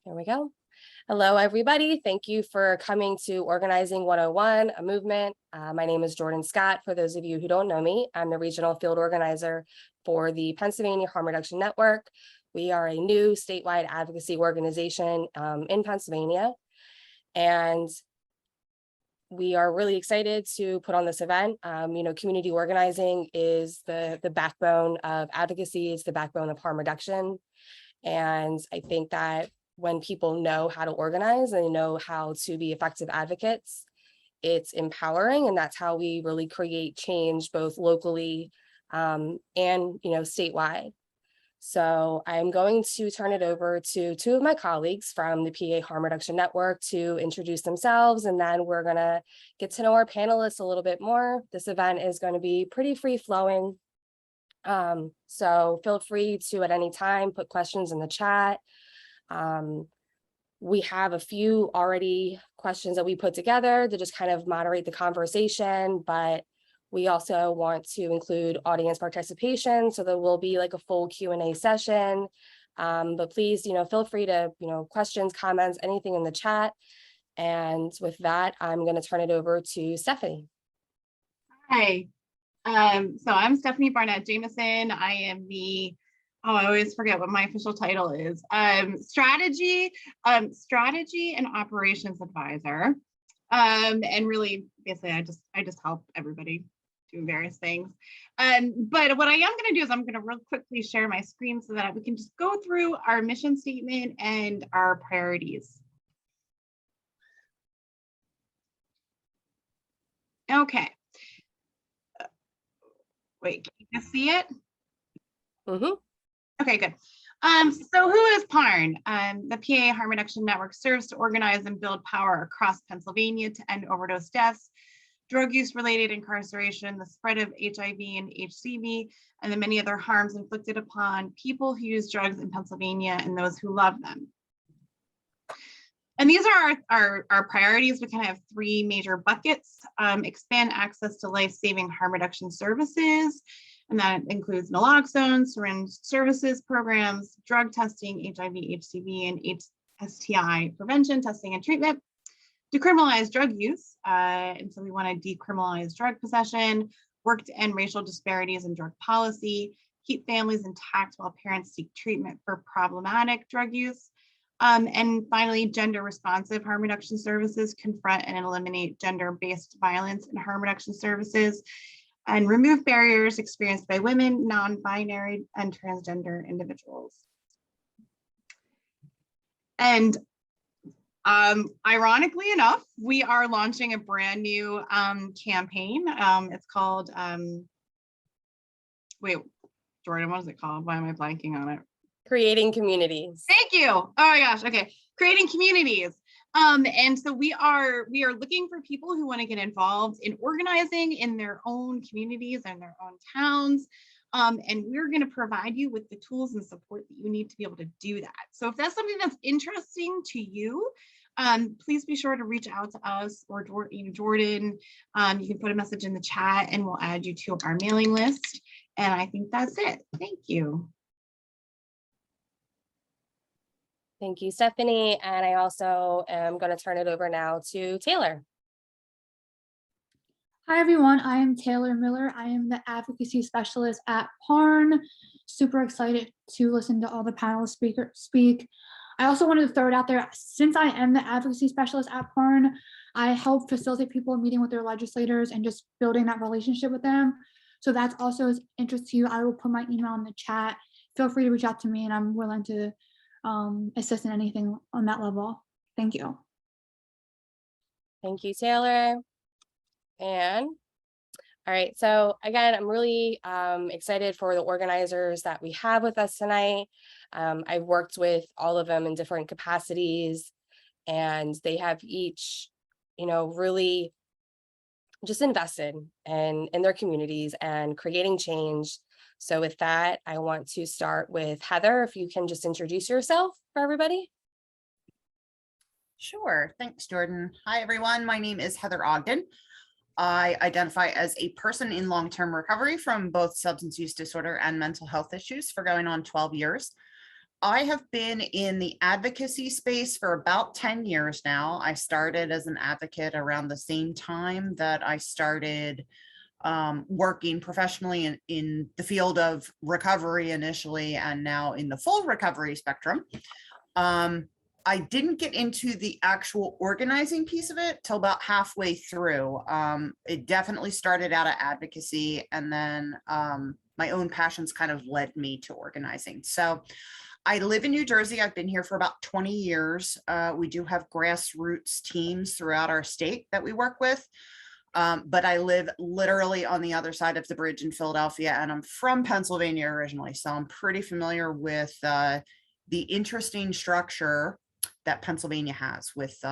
Here we go. Hello, everybody. Thank you for coming to Organizing 101, a movement. My name is Jordan Scott. For those of you who don't know me, I'm the regional field organizer for the Pennsylvania Harm Reduction Network. We are a new statewide advocacy organization in Pennsylvania, and we are really excited to put on this event. Community organizing is the backbone of advocacy, it's the backbone of harm reduction. And I think that when people know how to organize and they know how to be effective advocates, it's empowering, and that's how we really create change both locally and statewide. So I'm going to turn it over to two of my colleagues from the PA Harm Reduction Network to introduce themselves, and then we're going to get to know our panelists a little bit more. This event is going to be pretty free flowing. So feel free to at any time put questions in the chat. We have a few already questions that we put together to just kind of moderate the conversation, but we also want to include audience participation, so there will be like a full Q&A session. But please, feel free to, questions, comments, anything in the chat. And with that, I'm going to turn it over to Stephanie. Hi, so I'm Stephanie Barnett Jameson. I am the, I always forget what my official title is, strategy and operations advisor. And really, basically, I just help everybody do various things. But what I am going to do is I'm going to real quickly share my screen so that we can just go through our mission statement and our priorities. Okay. Wait, can you see it? Mm-hmm. Okay, good. So who is PARN? The PA Harm Reduction Network serves to organize and build power across Pennsylvania to end overdose deaths, drug use related incarceration, the spread of HIV and HCV, and the many other harms inflicted upon people who use drugs in Pennsylvania and those who love them. And these are our priorities. We kind of have three major buckets: expand access to life-saving harm reduction services, and that includes naloxone, syringe services programs, drug testing, HIV, HCV, and STI prevention, testing, and treatment. Decriminalize drug use, and so we want to decriminalize drug possession, work to end racial disparities in drug policy, keep families intact while parents seek treatment for problematic drug use. And finally, gender responsive harm reduction services, confront and eliminate gender-based violence in harm reduction services, and remove barriers experienced by women, non-binary, and transgender individuals. And ironically enough, we are launching a brand new campaign. It's called, wait, Jordan, what is it called? Why am I blanking on it? Creating communities. Thank you. Oh my gosh. Okay. Creating communities. And so we are looking for people who want to get involved in organizing in their own communities and their own towns. And we're going to provide you with the tools and support that you need to be able to do that. So if that's something that's interesting to you, please be sure to reach out to us or Jordan. You can put a message in the chat and we'll add you to our mailing list. And I think that's it. Thank you. Thank you, Stephanie. And I also am going to turn it over now to Taylor. Hi, everyone. I am Taylor Miller. I am the advocacy specialist at PARN. Super excited to listen to all the panelists speak. I also wanted to throw it out there. Since I am the advocacy specialist at PARN, I help facilitate people meeting with their legislators and just building that relationship with them. So that's also of interest to you. I will put my email in the chat. Feel free to reach out to me, and I'm willing to assist in anything on that level. Thank you. Thank you, Taylor. And all right, so again, I'm really excited for the organizers that we have with us tonight. I've worked with all of them in different capacities, and they have each, really just invested in their communities and creating change. So with that, I want to start with Heather. If you can just introduce yourself for everybody. Sure. Thanks, Jordan. Hi, everyone. My name is Heather Ogden. I identify as a person in long-term recovery from both substance use disorder and mental health issues for going on 12 years. I have been in the advocacy space for about 10 years now. I started as an advocate around the same time that I started working professionally in the field of recovery initially, and now in the full recovery spectrum. I didn't get into the actual organizing piece of it till about halfway through. It definitely started out at advocacy, and then my own passions kind of led me to organizing. So I live in New Jersey. I've been here for about 20 years. We do have grassroots teams throughout our state that we work with. But I live literally on the other side of the bridge in Philadelphia, and I'm from Pennsylvania originally. So I'm pretty familiar with the interesting structure that Pennsylvania has with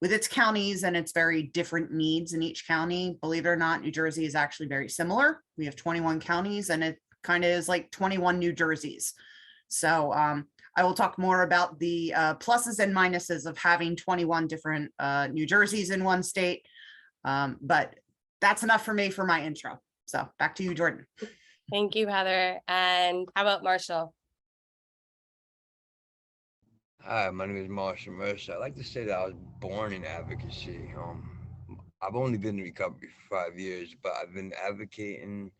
its counties and its very different needs in each county. Believe it or not, New Jersey is actually very similar. We have 21 counties, and it kind of is like 21 New Jerseys. So I will talk more about the pluses and minuses of having 21 different New Jerseys in one state. But that's enough for me for my intro. So back to you, Jordan. Thank you, Heather. And how about Marshall? Hi, my name is Marshall Mercer. I like to say that I was born in advocacy. I've only been in recovery for 5 years, but I've been advocating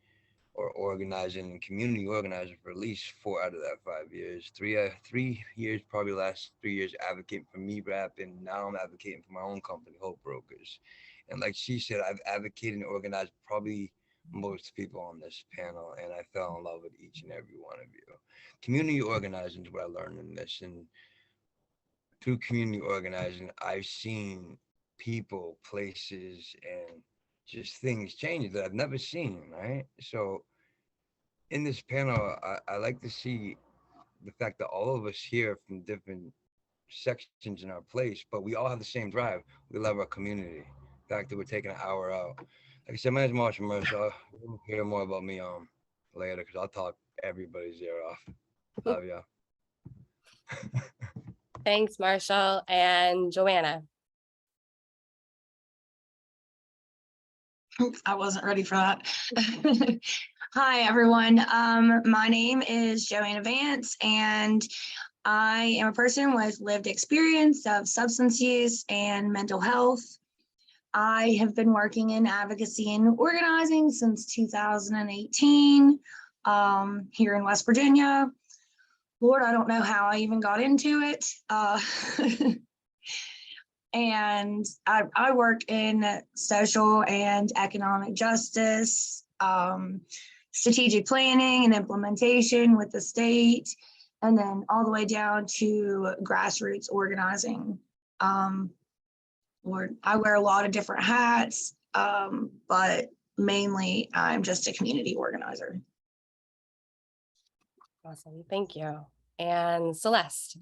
or organizing and community organizing for at least 4 out of that 5 years. 3 years, probably last 3 years advocating for MERAP, and now I'm advocating for my own company, Hope Brokers. And like she said, I've advocated and organized probably most people on this panel, and I fell in love with each and every one of you. Community organizing is what I learned in this, and through community organizing, I've seen people, places, and just things change that I've never seen, right? So in this panel, I like to see the fact that all of us here from different sections in our place, but we all have the same drive. We love our community. The fact that we're taking an hour out. Like I said, my name is Marshall Mercer. You'll hear more about me later, because I'll talk everybody's ear off. Love y'all. Thanks, Marshall. And Joanna. Oops, I wasn't ready for that. Hi, everyone. My name is Joanna Vance, and I am a person with lived experience of substance use and mental health. I have been working in advocacy and organizing since 2018 here in West Virginia. Lord, I don't know how I even got into it. And I work in social and economic justice, strategic planning and implementation with the state, and then all the way down to grassroots organizing. Lord, I wear a lot of different hats, but mainly I'm just a community organizer. Awesome. Thank you. And Celeste.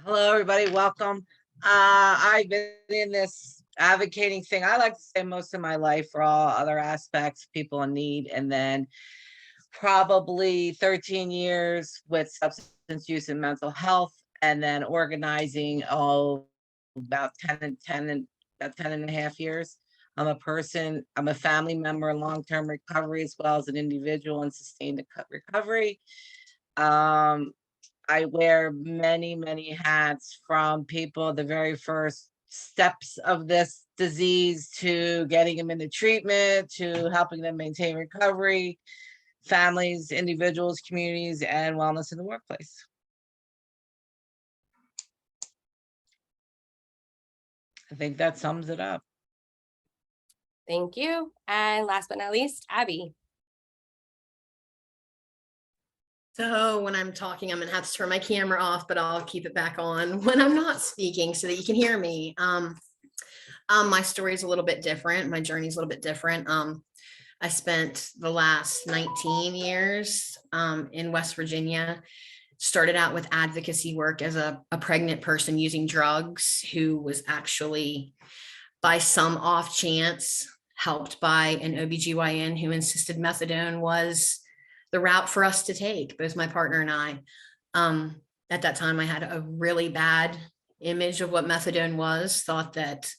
Hello, everybody. Welcome. I've been in this advocating thing, I like to say, most of my life for all other aspects, people in need, and then probably 13 years with substance use and mental health, and then organizing about 10 and a half years. I'm a family member in long-term recovery, as well as an individual in sustained recovery. I wear many, many hats, from people, the very first steps of this disease, to getting them into treatment, to helping them maintain recovery, families, individuals, communities, and wellness in the workplace. I think that sums it up. Thank you. And last but not least, Abby. So when I'm talking, I'm gonna have to turn my camera off, but I'll keep it back on when I'm not speaking so that you can hear me. My story is a little bit different. My journey is a little bit different. I spent the last 19 years in West Virginia. Started out with advocacy work as a pregnant person using drugs, who was actually, by some off chance, helped by an OBGYN who insisted methadone was the route for us to take, both my partner and I. At that time, I had a really bad image of what methadone was, thought that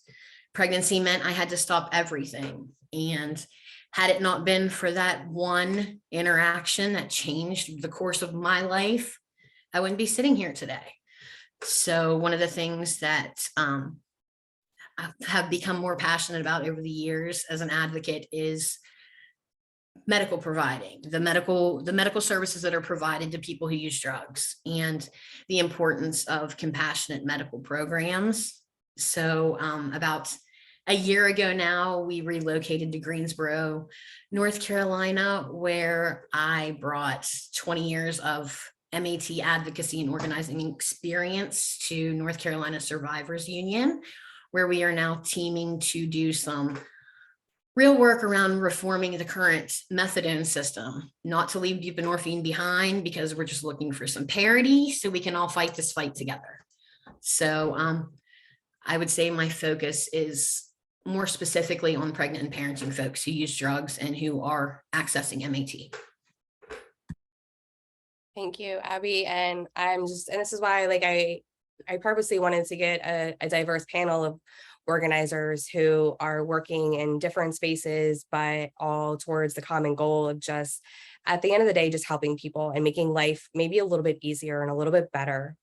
pregnancy meant I had to stop everything. And Had it not been for that one interaction that changed the course of my life, I wouldn't be sitting here today. So one of the things that I have become more passionate about over the years as an advocate is medical providing, the medical services that are provided to people who use drugs, and the importance of compassionate medical programs. So about a year ago now, we relocated to Greensboro, North Carolina, where I brought 20 years of MAT advocacy and organizing experience to North Carolina Survivors Union, where we are now teaming to do some real work around reforming the current methadone system, not to leave buprenorphine behind, because we're just looking for some parity so we can all fight this fight together. So I would say my focus is more specifically on pregnant and parenting folks who use drugs and who are accessing MAT. Thank you, Abby. And this is why I purposely wanted to get a diverse panel of organizers who are working in different spaces, but all towards the common goal of just, at the end of the day, just helping people and making life maybe a little bit easier and a little bit better.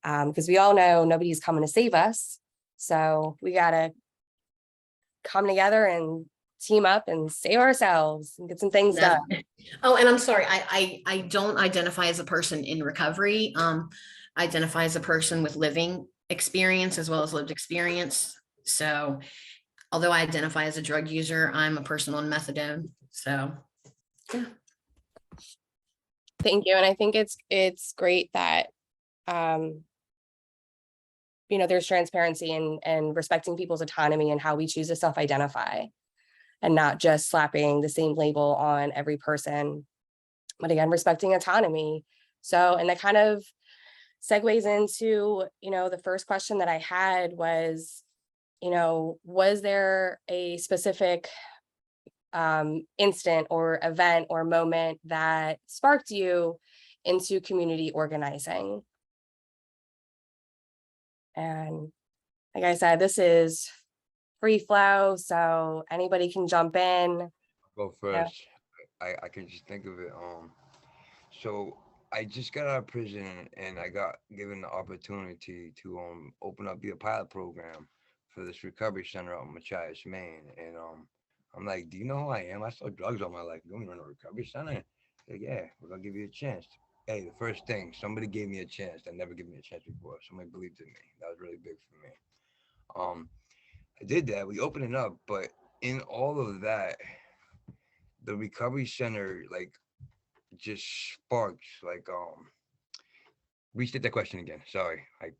Because we all know nobody's coming to save us. So we got to come together and team up and save ourselves and get some things done. Oh, and I'm sorry, I don't identify as a person in recovery. I identify as a person with living experience as well as lived experience. So although I identify as a drug user, I'm a person on methadone. So yeah. Thank you. And I think it's great that there's transparency and respecting people's autonomy and how we choose to self-identify, and not just slapping the same label on every person, but again, respecting autonomy. So, and that kind of segues into, the first question that I had was, was there a specific instant or event or moment that sparked you into community organizing? And like I said, this is free flow, so anybody can jump in. Go first. I can just think of it. So I just got out of prison and I got given the opportunity to open up a pilot program for this recovery center out in Machias, Maine. And I'm like, do you know who I am? I sold drugs all my life. You want me to run a recovery center? Like, yeah, we're gonna give you a chance. Hey, the first thing, somebody gave me a chance. That never given me a chance before. Somebody believed in me. That was really big for me. I did that. We opened it up, but in all of that, the recovery center just sparked restate that question again. Sorry, I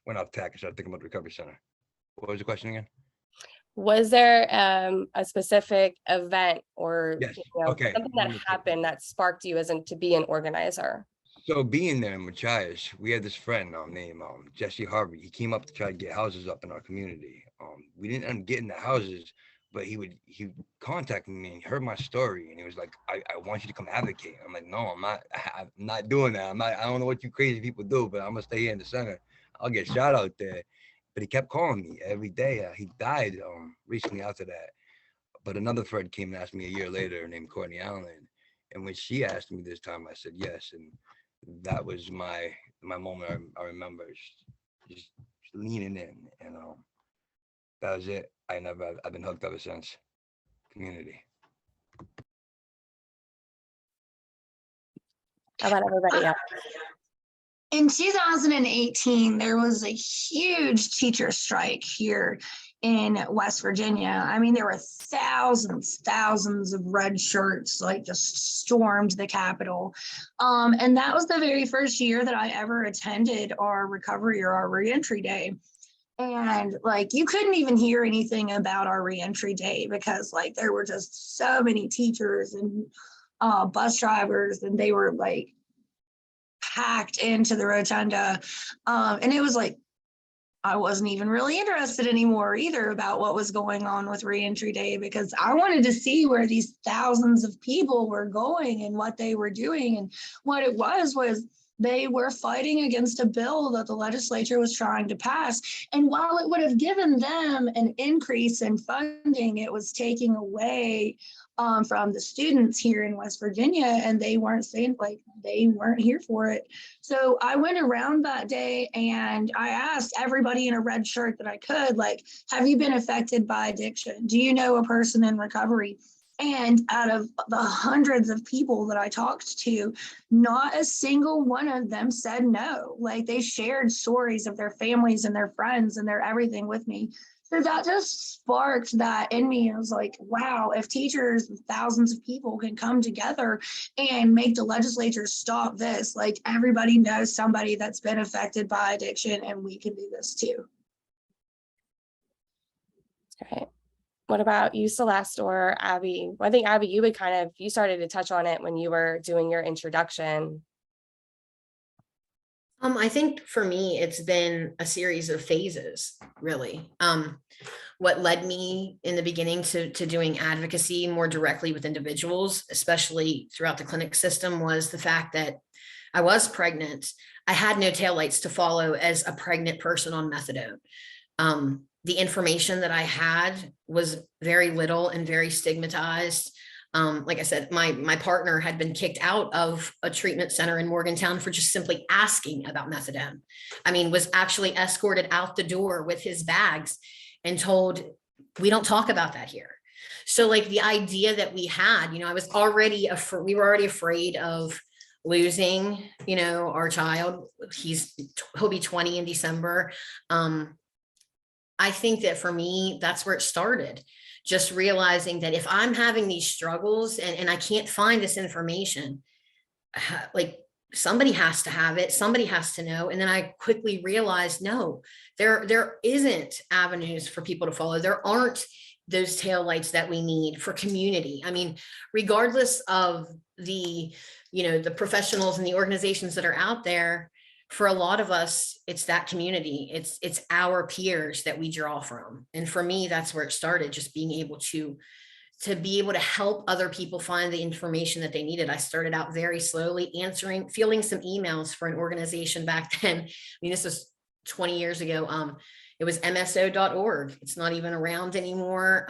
went off tack and started thinking about the recovery center. What was the question again? Was there a specific event or Yes. something that happened that sparked you to be an organizer? So being there in Machias, we had this friend named Jesse Harvey. He came up to try to get houses up in our community. We didn't end up getting the houses, but he contacted me and he heard my story and he was like, I want you to come advocate. I'm like, no, I'm not doing that. I don't know what you crazy people do, but I'm gonna stay here in the center. I'll get shot out there. But he kept calling me every day. He died recently after that. But another friend came and asked me a year later named Courtney Allen. And when she asked me this time, I said yes. And that was my moment. I remember just leaning in, and that was it. I've been hooked ever since. Community. How about everybody else? In 2018, there was a huge teacher strike here in West Virginia. I mean, there were thousands of red shirts, just stormed the Capitol. And that was the very first year that I ever attended our recovery or our reentry day. And you couldn't even hear anything about our reentry day because there were just so many teachers and bus drivers, and they were packed into the rotunda. And it was I wasn't even really interested anymore either about what was going on with reentry day, because I wanted to see where these thousands of people were going and what they were doing. And what it was they were fighting against a bill that the legislature was trying to pass. And while it would have given them an increase in funding, it was taking away from the students here in West Virginia, and they weren't saying, like, they weren't here for it. So I went around that day and I asked everybody in a red shirt that I could, like, have you been affected by addiction? Do you know a person in recovery? And out of the hundreds of people that I talked to, not a single one of them said no. Like, they shared stories of their families and their friends and their everything with me. So that just sparked that in me. I was like, wow, if teachers, thousands of people can come together and make the legislature stop this, like, everybody knows somebody that's been affected by addiction, and we can do this too. Okay. What about you, Celeste or Abby? Well, I think Abby, you started to touch on it when you were doing your introduction. I think for me, it's been a series of phases, really. What led me in the beginning to doing advocacy more directly with individuals, especially throughout the clinic system, was the fact that I was pregnant. I had no taillights to follow as a pregnant person on methadone. The information that I had was very little and very stigmatized. Like I said, my partner had been kicked out of a treatment center in Morgantown for just simply asking about methadone. I mean, was actually escorted out the door with his bags and told, we don't talk about that here. So like the idea that we had, you know, we were already afraid of losing, you know, our child. He'll be 20 in December. I think that for me, that's where it started. Just realizing that if I'm having these struggles and I can't find this information, like somebody has to have it, somebody has to know. And then I quickly realized, no, there isn't avenues for people to follow. There aren't those taillights that we need for community. I mean, regardless of the, you know, the professionals and the organizations that are out there, for a lot of us, it's that community. It's our peers that we draw from. And for me, that's where it started, just being able to be able to help other people find the information that they needed. I started out very slowly fielding some emails for an organization back then. I mean, this was 20 years ago. It was mso.org. It's not even around anymore.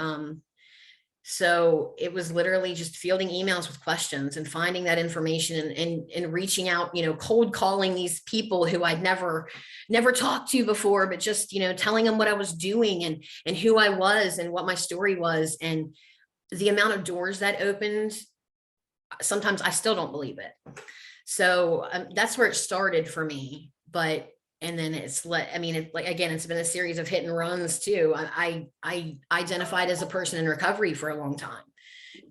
So it was literally just fielding emails with questions and finding that information and reaching out, you know, cold calling these people who I'd never talked to before, but just, you know, telling them what I was doing and who I was and what my story was. And the amount of doors that opened, sometimes I still don't believe it. So that's where it started for me. And then it's it's been a series of hit and runs too. I identified as a person in recovery for a long time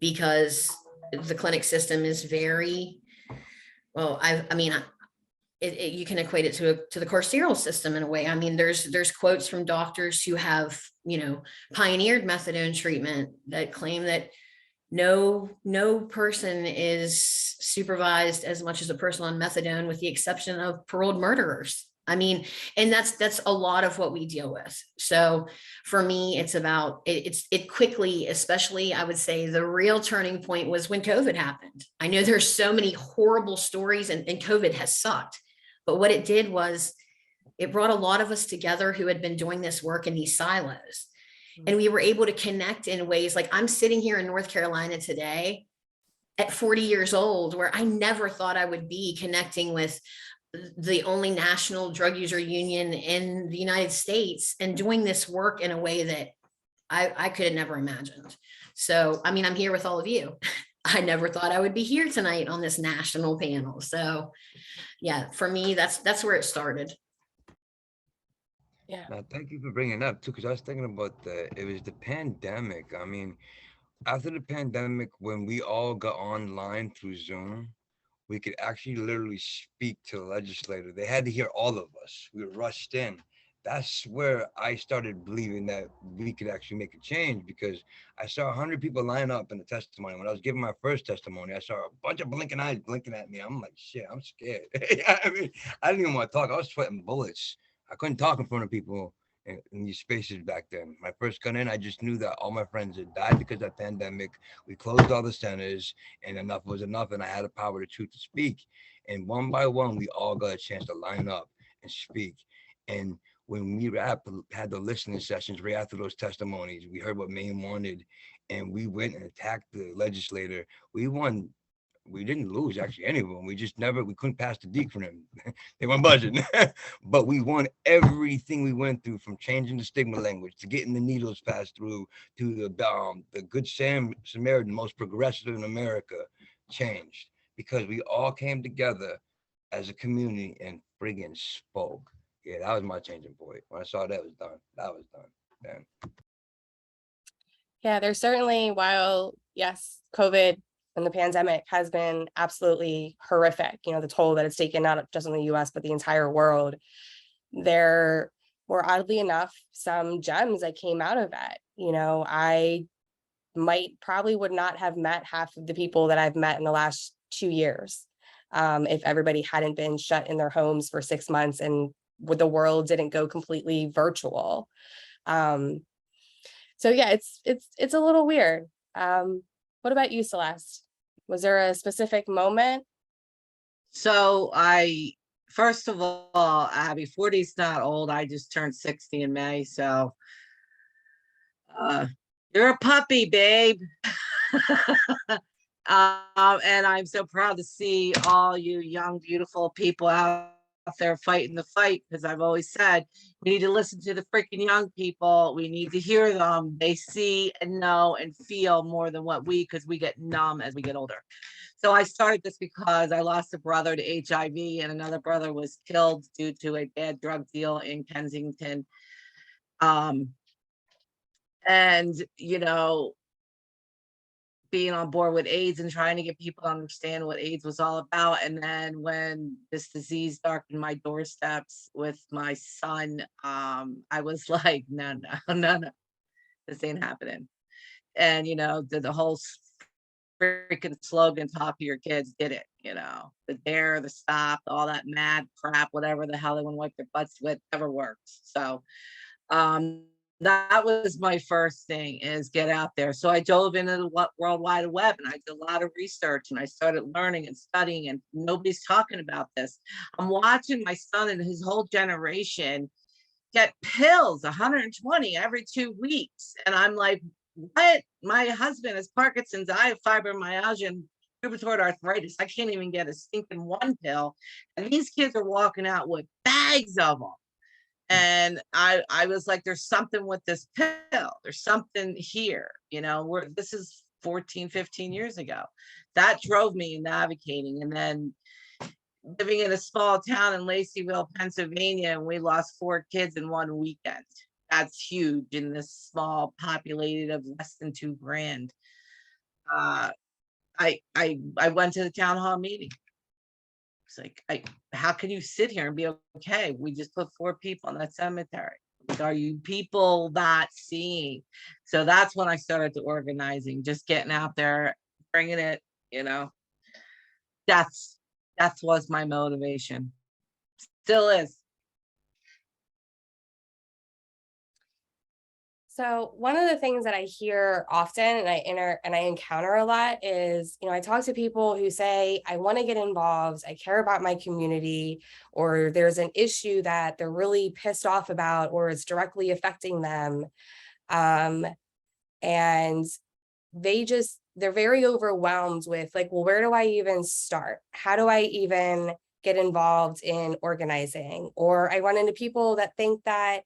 because the clinic system is very, well, you can equate it to the carceral system in a way. I mean, there's quotes from doctors who have, you know, pioneered methadone treatment that claim that no person is supervised as much as a person on methadone, with the exception of paroled murderers. I mean, and that's a lot of what we deal with. So for me, it's about it quickly, especially I would say the real turning point was when COVID happened. I know there's so many horrible stories and COVID has sucked, but what it did was it brought a lot of us together who had been doing this work in these silos. And we were able to connect in ways like I'm sitting here in North Carolina today at 40 years old, where I never thought I would be connecting with the only national drug user union in the United States and doing this work in a way that I could have never imagined. So, I mean, I'm here with all of you. I never thought I would be here tonight on this national panel. So yeah, for me, that's where it started. Yeah. Now, thank you for bringing it up too, because I was thinking about it was the pandemic. I mean, after the pandemic, when we all got online through Zoom, we could actually literally speak to the legislator. They had to hear all of us. We were rushed in. That's where I started believing that we could actually make a change, because I saw 100 people line up in the testimony. When I was giving my first testimony, I saw a bunch of blinking eyes blinking at me. I'm like, shit, I'm scared. I mean, I didn't even want to talk. I was sweating bullets. I couldn't talk in front of people in these spaces back then. When I first got in, I just knew that all my friends had died because of the pandemic. We closed all the centers and enough was enough. And I had the power to choose to speak. And one by one, we all got a chance to line up and speak. And when we had the listening sessions right after those testimonies, we heard what Maine wanted. and we went and attacked the legislator. We won. We didn't lose actually any of them. We couldn't pass the deke from them. They weren't budgeting, but we won everything we went through, from changing the stigma language to getting the needles passed through to the Good Samaritan, most progressive in America, changed because we all came together as a community and friggin' spoke. Yeah, that was my changing point. When I saw that was done, that was done. Then. Yeah, there's certainly, while yes, COVID and the pandemic has been absolutely horrific, the toll that it's taken not just in the US, but the entire world, there were oddly enough some gems that came out of it. I probably would not have met half of the people that I've met in the last 2 years if everybody hadn't been shut in their homes for 6 months and the world didn't go completely virtual. So yeah, it's a little weird. What about you, Celeste? Was there a specific moment? So first of all, Abby, 40 is not old. I just turned 60 in May. So you're a puppy, babe. And I'm so proud to see all you young, beautiful people out there fighting the fight, because I've always said we need to listen to the freaking young people. We need to hear them. They see and know and feel more than what because we get numb as we get older. So I started this because I lost a brother to HIV, and another brother was killed due to a bad drug deal in Kensington. And being on board with AIDS and trying to get people to understand what AIDS was all about. And then when this disease darkened my doorsteps with my son, I was like, no, this ain't happening. And, the whole freaking slogan, talk to your kids, did it, the dare, the stop, all that mad crap, whatever the hell they want to wipe their butts with, never works. So, that was my first thing, is get out there. So I dove into the World Wide Web, and I did a lot of research, and I started learning and studying, and nobody's talking about this. I'm watching my son and his whole generation get pills, 120 every 2 weeks. And I'm like, what? My husband has Parkinson's, I have fibromyalgia and rheumatoid arthritis. I can't even get a stinking one pill. And these kids are walking out with bags of them. And I was like, there's something with this pill. There's something here, this is 14, 15 years ago. That drove me into advocating. And then living in a small town in Laceyville, Pennsylvania, and we lost 4 kids in 1 weekend. That's huge in this small populated of less than 2 grand. I went to the town hall meeting. It's like, how can you sit here and be okay? We just put 4 people in that cemetery. Are you people not seeing? So that's when I started to organizing, just getting out there, bringing it, that was my motivation. Still is. So one of the things that I hear often and I encounter a lot is, I talk to people who say, I want to get involved, I care about my community, or there's an issue that they're really pissed off about, or it's directly affecting them. And they're very overwhelmed with like, well, where do I even start? How do I even get involved in organizing? Or I run into people that think that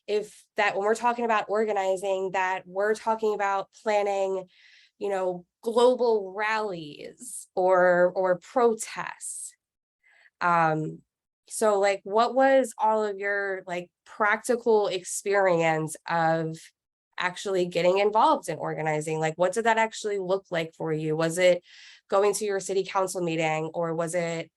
when we're talking about organizing, that we're talking about planning, global rallies or protests. So like, what was all of your like practical experience of actually getting involved in organizing? Like, what did that actually look like for you? Was it going to your city council meeting, or was it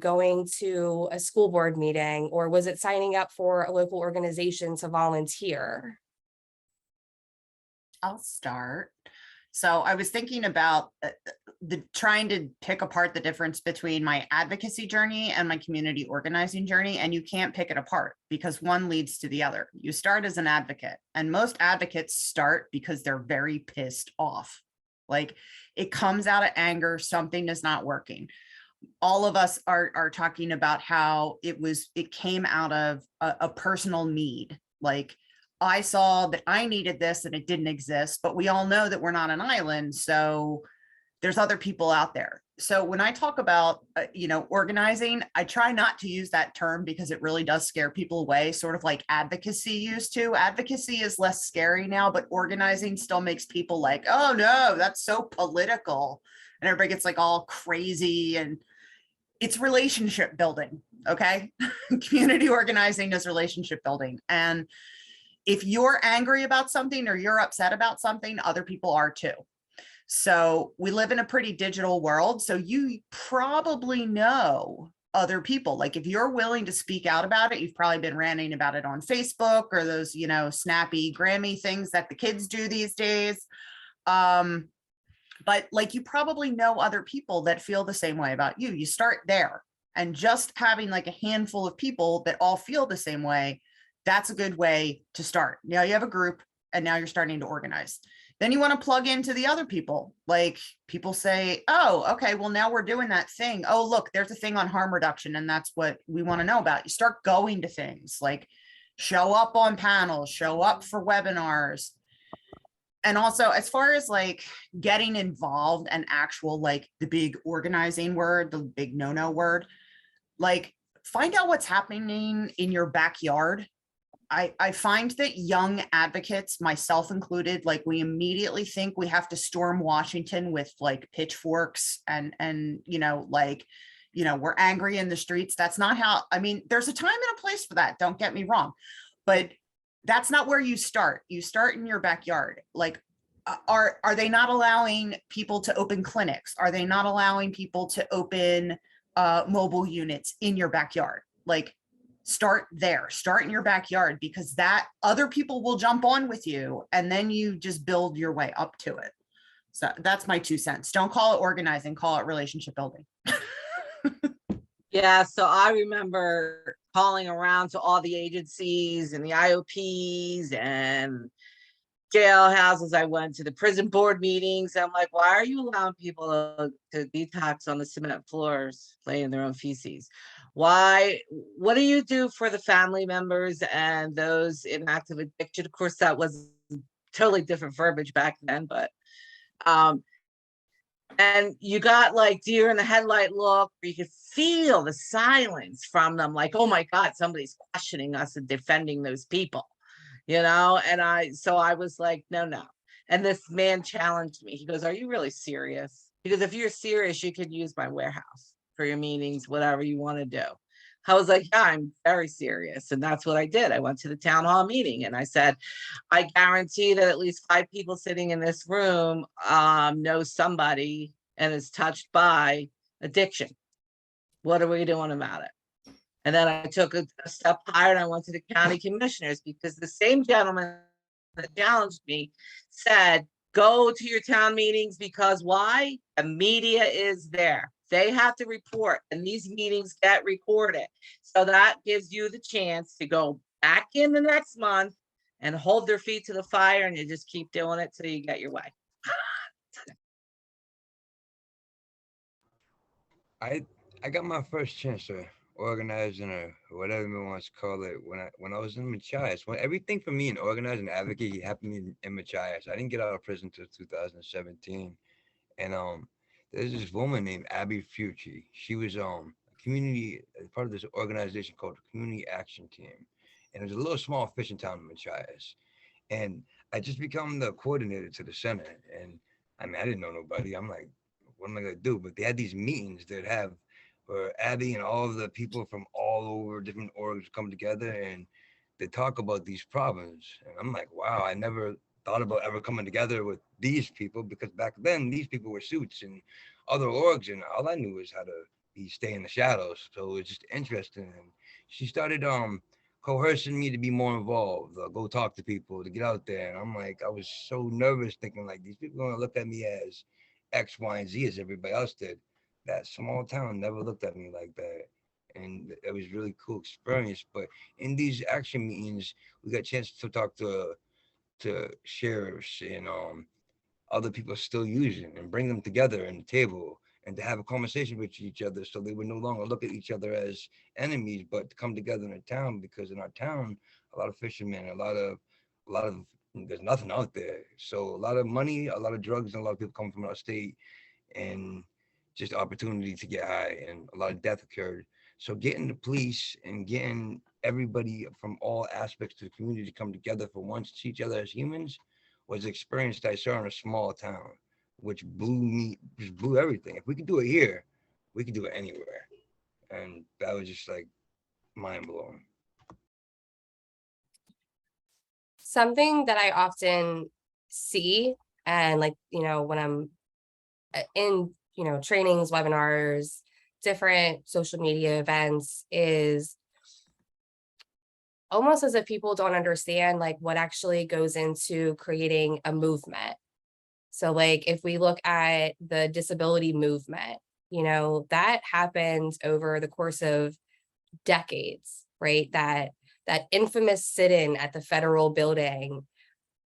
going to a school board meeting, or was it signing up for a local organization to volunteer? I'll start. So I was thinking about trying to pick apart the difference between my advocacy journey and my community organizing journey. And you can't pick it apart because one leads to the other. You start as an advocate, and most advocates start because they're very pissed off. Like, it comes out of anger, something is not working. All of us are talking about how it came out of a personal need. Like, I saw that I needed this and it didn't exist, but we all know that we're not an island. So there's other people out there. So when I talk about, organizing, I try not to use that term because it really does scare people away, sort of like advocacy used to. Advocacy is less scary now, but organizing still makes people like, oh no, that's so political. And everybody gets like all crazy, and it's relationship building. Okay. Community organizing is relationship building. And if you're angry about something or you're upset about something, other people are too. So we live in a pretty digital world. So you probably know other people. Like if you're willing to speak out about it, you've probably been ranting about it on Facebook or those, snappy Grammy things that the kids do these days. But like you probably know other people that feel the same way about you. You start there, and just having like a handful of people that all feel the same way, that's a good way to start. Now you have a group, and now you're starting to organize. Then you want to plug into the other people. Like people say, oh, okay, well, now we're doing that thing. Oh, look, there's a thing on harm reduction, and that's what we want to know about. You start going to things like show up on panels, show up for webinars. And also, as far as like getting involved and actual, like the big organizing word, the big no-no word, like find out what's happening in your backyard. I find that young advocates, myself included, like we immediately think we have to storm Washington with like pitchforks and we're angry in the streets. That's not how, there's a time and a place for that. Don't get me wrong, but that's not where you start. You start in your backyard. Like, are they not allowing people to open clinics? Are they not allowing people to open mobile units in your backyard? Like, start there, start in your backyard, because that other people will jump on with you, and then you just build your way up to it. So that's my 2 cents. Don't call it organizing, call it relationship building. Yeah, so I remember calling around to all the agencies and the IOPs and jailhouses. I went to the prison board meetings. I'm like, why are you allowing people to detox on the cement floors, playing their own feces? Why? What do you do for the family members and those in active addiction? Of course, that was totally different verbiage back then, but and you got like deer in the headlight look, where you could feel the silence from them, like, oh my God, somebody's questioning us and defending those people, and I was like, no. And this man challenged me. He goes, are you really serious? Because if you're serious, you could use my warehouse for your meetings, whatever you want to do. I was like, yeah, I'm very serious. And that's what I did. I went to the town hall meeting and I said, I guarantee that at least 5 people sitting in this room know somebody and is touched by addiction. What are we doing about it? And then I took a step higher and I went to the county commissioners, because the same gentleman that challenged me said, go to your town meetings, because why? The media is there. They have to report, and these meetings get recorded. So that gives you the chance to go back in the next month and hold their feet to the fire, and you just keep doing it till you get your way. I got my first chance to organizing, or whatever you want to call it, when I was in Machias. When everything for me in organizing advocacy happened in Machias. I didn't get out of prison until 2017, and there's this woman named Abby Fucci. She was community part of this organization called the Community Action Team, and it was a little small fishing town in Machias. And I just become the coordinator to the center, and I didn't know nobody. I'm like, what am I gonna do? But they had these meetings that have where Abby and all of the people from all over different orgs come together and they talk about these problems. And I'm like, wow, I never thought about ever coming together with these people, because back then these people were suits and other orgs, and all I knew was how to stay in the shadows. So it was just interesting. And she started coercing me to be more involved, go talk to people, to get out there. And I'm like, I was so nervous, thinking like these people are gonna look at me as X, Y, and Z as everybody else did. That small town never looked at me like that. And it was really cool experience. But in these action meetings, we got a chance to talk to sheriffs and other people still using, and bring them together in the table and to have a conversation with each other, so they would no longer look at each other as enemies, but to come together in a town, because in our town, a lot of fishermen, a lot of there's nothing out there. So a lot of money, a lot of drugs, and a lot of people come from our state, and just opportunity to get high, and a lot of death occurred. So getting the police and getting everybody from all aspects of the community to come together for once to see each other as humans was an experience that I saw in a small town, which just blew everything. If we could do it here, we could do it anywhere. And that was just like mind blowing. Something that I often see, and like, when I'm in, trainings, webinars, different social media events, is almost as if people don't understand like what actually goes into creating a movement. So like if we look at the disability movement, that happened over the course of decades, right? That infamous sit-in at the federal building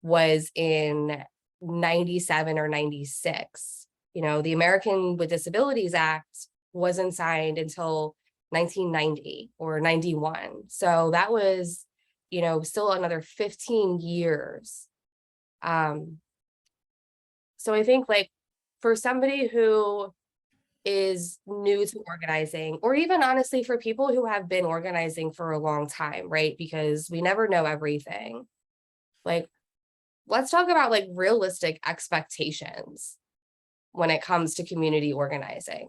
was in 97 or 96. The American with Disabilities Act wasn't signed until 1990 or 91. So that was, still another 15 years. So I think like for somebody who is new to organizing, or even honestly for people who have been organizing for a long time, right? Because we never know everything. Like, let's talk about like realistic expectations when it comes to community organizing.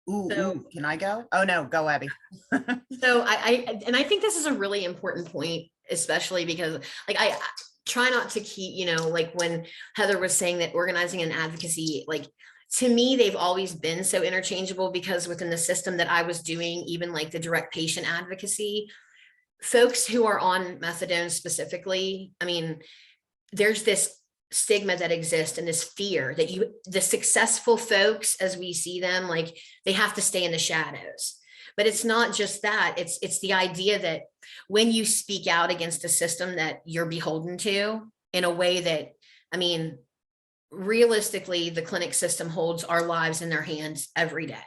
Ooh, can I go? Oh no, go Abby. So I think this is a really important point, especially because like I try not to keep, like when Heather was saying that organizing and advocacy, like to me, they've always been so interchangeable, because within the system that I was doing, even like the direct patient advocacy, folks who are on methadone specifically, I mean, there's this stigma that exists and this fear that the successful folks, as we see them, like they have to stay in the shadows. But it's not just that, it's the idea that when you speak out against a system that you're beholden to in a way that, I mean, realistically, the clinic system holds our lives in their hands every day.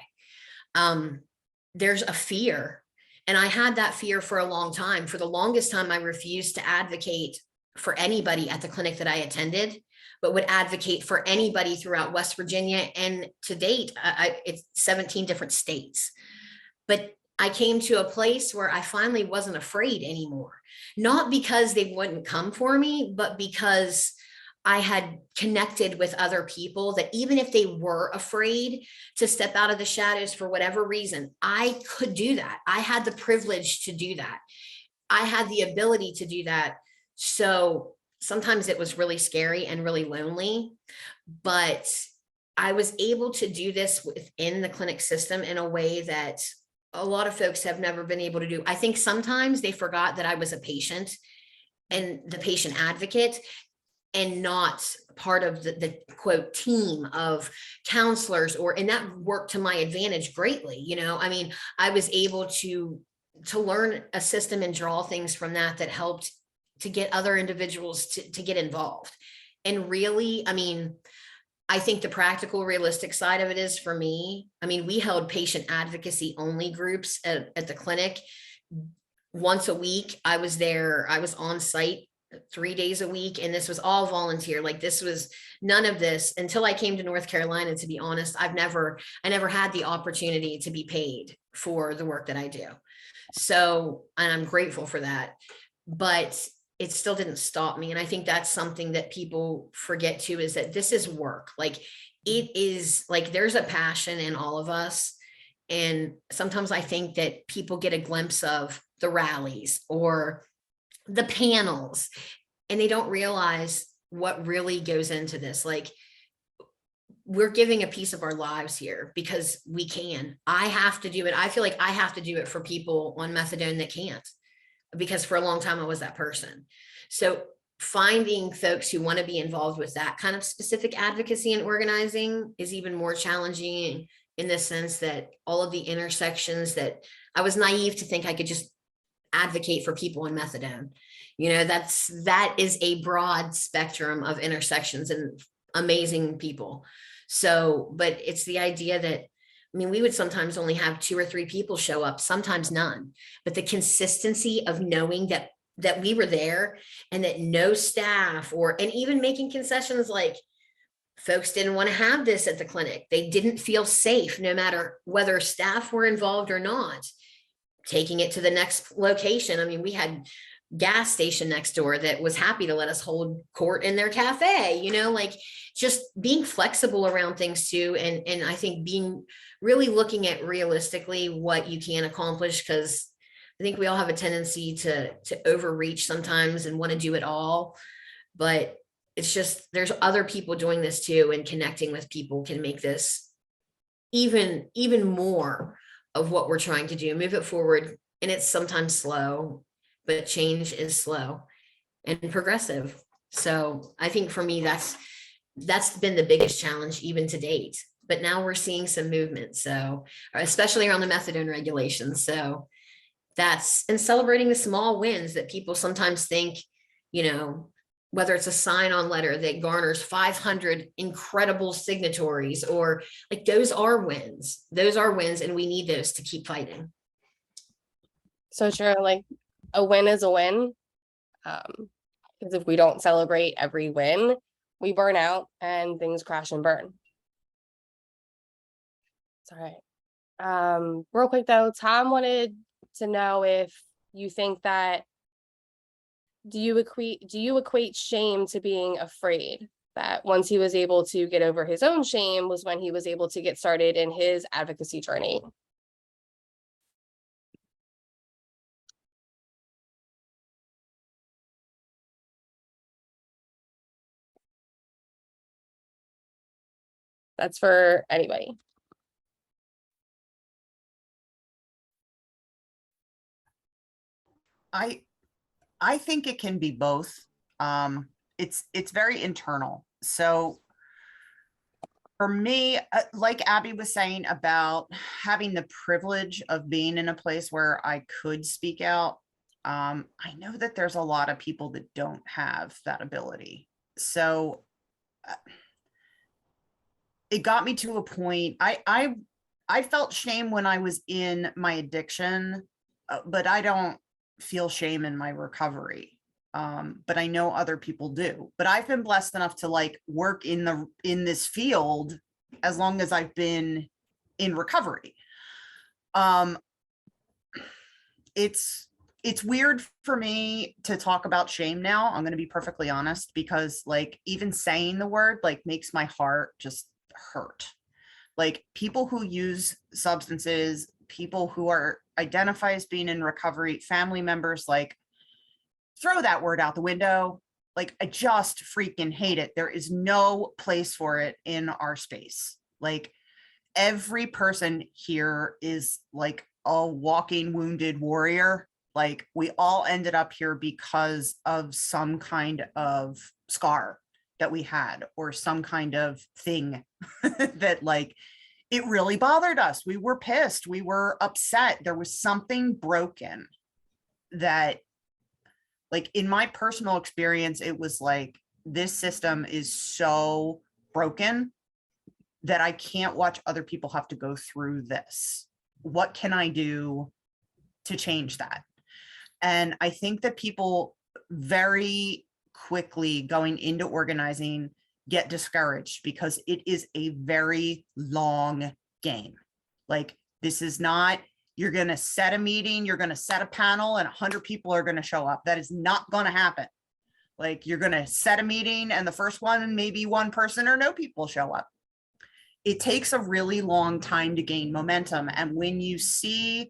There's a fear. And I had that fear for a long time. For the longest time, I refused to advocate for anybody at the clinic that I attended, but would advocate for anybody throughout West Virginia. And to date, it's 17 different states. But I came to a place where I finally wasn't afraid anymore. Not because they wouldn't come for me, but because I had connected with other people that even if they were afraid to step out of the shadows for whatever reason, I could do that. I had the privilege to do that. I had the ability to do that. So sometimes it was really scary and really lonely, but I was able to do this within the clinic system in a way that a lot of folks have never been able to do. I think sometimes they forgot that I was a patient and the patient advocate, and not part of the quote team of counselors, and that worked to my advantage greatly. I mean, I was able to learn a system and draw things from that helped to get other individuals to get involved. And really, I mean, I think the practical, realistic side of it is, for me, I mean, we held patient advocacy only groups at the clinic once a week. I was there, I was on site 3 days a week, and this was all volunteer. Like, this was none of this until I came to North Carolina. To be honest, I never had the opportunity to be paid for the work that I do. So, and I'm grateful for that, but it still didn't stop me. And I think that's something that people forget too, is that this is work. Like, it is like, there's a passion in all of us. And sometimes I think that people get a glimpse of the rallies or the panels, and they don't realize what really goes into this. Like, we're giving a piece of our lives here because we can. I have to do it. I feel like I have to do it for people on methadone that can't, because for a long time I was that person. So finding folks who want to be involved with that kind of specific advocacy and organizing is even more challenging, in the sense that all of the intersections that I was naive to think I could just advocate for people on methadone. That is a broad spectrum of intersections and amazing people. So, but it's the idea that, I mean, we would sometimes only have 2 or 3 people show up, sometimes none, but the consistency of knowing that that we were there and that no staff and even making concessions, like folks didn't want to have this at the clinic. They didn't feel safe, no matter whether staff were involved or not, taking it to the next location. I mean, we had gas station next door that was happy to let us hold court in their cafe, like just being flexible around things too. And I think being really looking at realistically what you can accomplish, because I think we all have a tendency to overreach sometimes and want to do it all. But it's just, there's other people doing this too, and connecting with people can make this even more of what we're trying to do, move it forward. And it's sometimes slow, but change is slow and progressive. So I think for me, that's been the biggest challenge even to date. But now we're seeing some movement. So, especially around the methadone regulations. So and celebrating the small wins that people sometimes think, whether it's a sign-on letter that garners 500 incredible signatories, or like those are wins. And we need those to keep fighting. So true, like a win is a win. Because if we don't celebrate every win, we burn out and things crash and burn. It's all right. Real quick though, Tom wanted to know if you think that, do you equate shame to being afraid? That once he was able to get over his own shame was when he was able to get started in his advocacy journey. That's for anybody. I think it can be both. It's very internal. So for me, like Abby was saying about having the privilege of being in a place where I could speak out, I know that there's a lot of people that don't have that ability. So it got me to a point. I felt shame when I was in my addiction, but I don't feel shame in my recovery. But I know other people do. But I've been blessed enough to like work in this field as long as I've been in recovery. It's weird for me to talk about shame now. I'm going to be perfectly honest, because like even saying the word like makes my heart just hurt. Like people who use substances, people who are identify as being in recovery, family members, like throw that word out the window. Like I just freaking hate it. There is no place for it in our space. Like every person here is like a walking wounded warrior. Like we all ended up here because of some kind of scar that we had, or some kind of thing that like, it really bothered us. We were pissed. We were upset. There was something broken that, like in my personal experience, it was like, this system is so broken that I can't watch other people have to go through this. What can I do to change that? And I think that people very quickly going into organizing get discouraged because it is a very long game. Like this is not, you're going to set a meeting, you're going to set a panel and 100 people are going to show up. That is not going to happen. Like you're going to set a meeting and the first one, maybe one person or no people show up. It takes a really long time to gain momentum. And when you see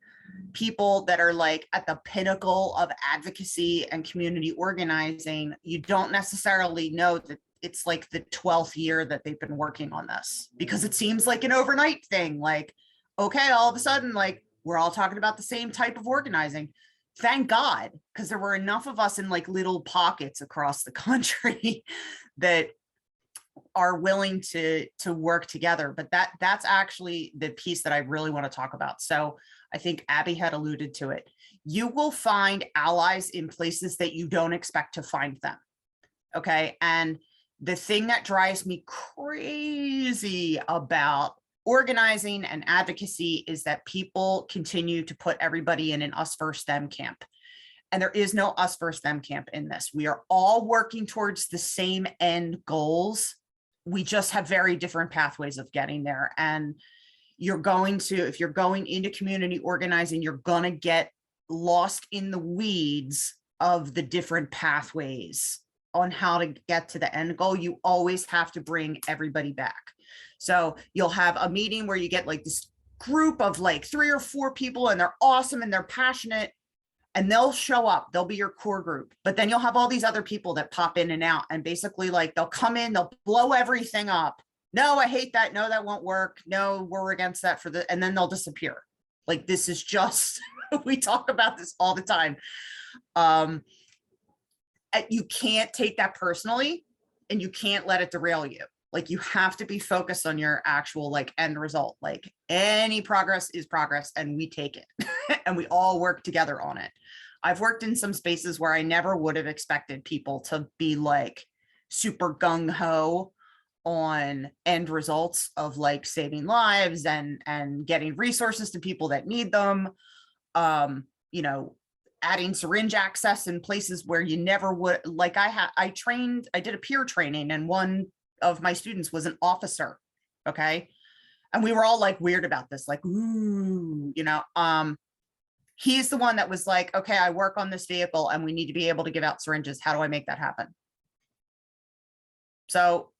people that are like at the pinnacle of advocacy and community organizing, you don't necessarily know that it's like the 12th year that they've been working on this, because it seems like an overnight thing. Like, okay, all of a sudden, like we're all talking about the same type of organizing. Thank God, because there were enough of us in like little pockets across the country that are willing to work together. But that's actually the piece that I really want to talk about. So I think Abby had alluded to it. You will find allies in places that you don't expect to find them. Okay. And the thing that drives me crazy about organizing and advocacy is that people continue to put everybody in an us versus them camp. And there is no us versus them camp in this. We are all working towards the same end goals. We just have very different pathways of getting there. And you're going to, if you're going into community organizing, you're going to get lost in the weeds of the different pathways on how to get to the end goal. You always have to bring everybody back. So you'll have a meeting where you get like this group of like 3 or 4 people, and they're awesome and they're passionate, and they'll show up, they'll be your core group. But then you'll have all these other people that pop in and out, and basically like they'll come in, they'll blow everything up. No, I hate that. No, that won't work. No, we're against that for the, and then they'll disappear. Like, this is just, we talk about this all the time. You can't take that personally, and you can't let it derail you. Like, you have to be focused on your actual like end result. Like, any progress is progress, and we take it and we all work together on it. I've worked in some spaces where I never would have expected people to be like super gung-ho on end results of like saving lives and getting resources to people that need them. You know, adding syringe access in places where you never would. Like, I did a peer training, and one of my students was an officer. Okay. And we were all like weird about this, like, ooh, you know, he's the one that was like, okay, I work on this vehicle and we need to be able to give out syringes. How do I make that happen? So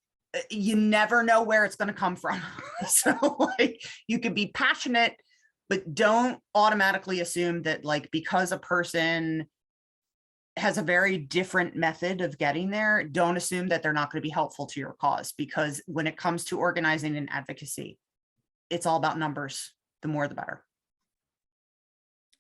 you never know where it's going to come from. So like, you can be passionate, but don't automatically assume that like, because a person has a very different method of getting there, don't assume that they're not going to be helpful to your cause. Because when it comes to organizing and advocacy, it's all about numbers. The more, the better.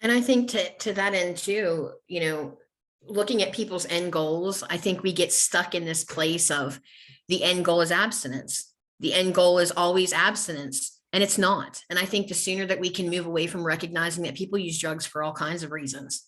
And I think to that end too, you know, looking at people's end goals, I think we get stuck in this place of the end goal is abstinence. The end goal is always abstinence, and it's not. And I think the sooner that we can move away from recognizing that people use drugs for all kinds of reasons,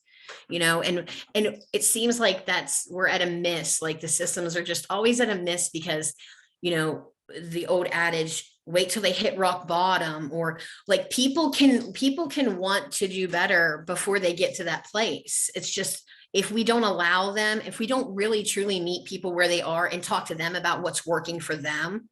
you know, and it seems like we're at a miss. Like, the systems are just always at a miss because, you know, the old adage, wait till they hit rock bottom, or like people can want to do better before they get to that place. It's just, if we don't allow them, if we don't really truly meet people where they are and talk to them about what's working for them,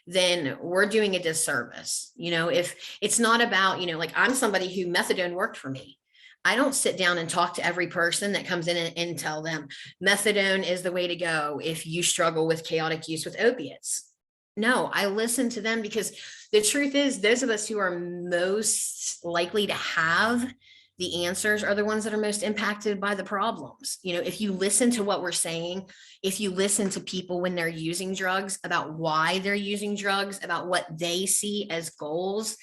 then we're doing a disservice. You know, if it's not about, you know, like, I'm somebody who methadone worked for me. I don't sit down and talk to every person that comes in and tell them methadone is the way to go if you struggle with chaotic use with opiates. No, I listen to them, because the truth is, those of us who are most likely to have the answers are the ones that are most impacted by the problems. You know, if you listen to what we're saying, if you listen to people when they're using drugs, about why they're using drugs, about what they see as goals,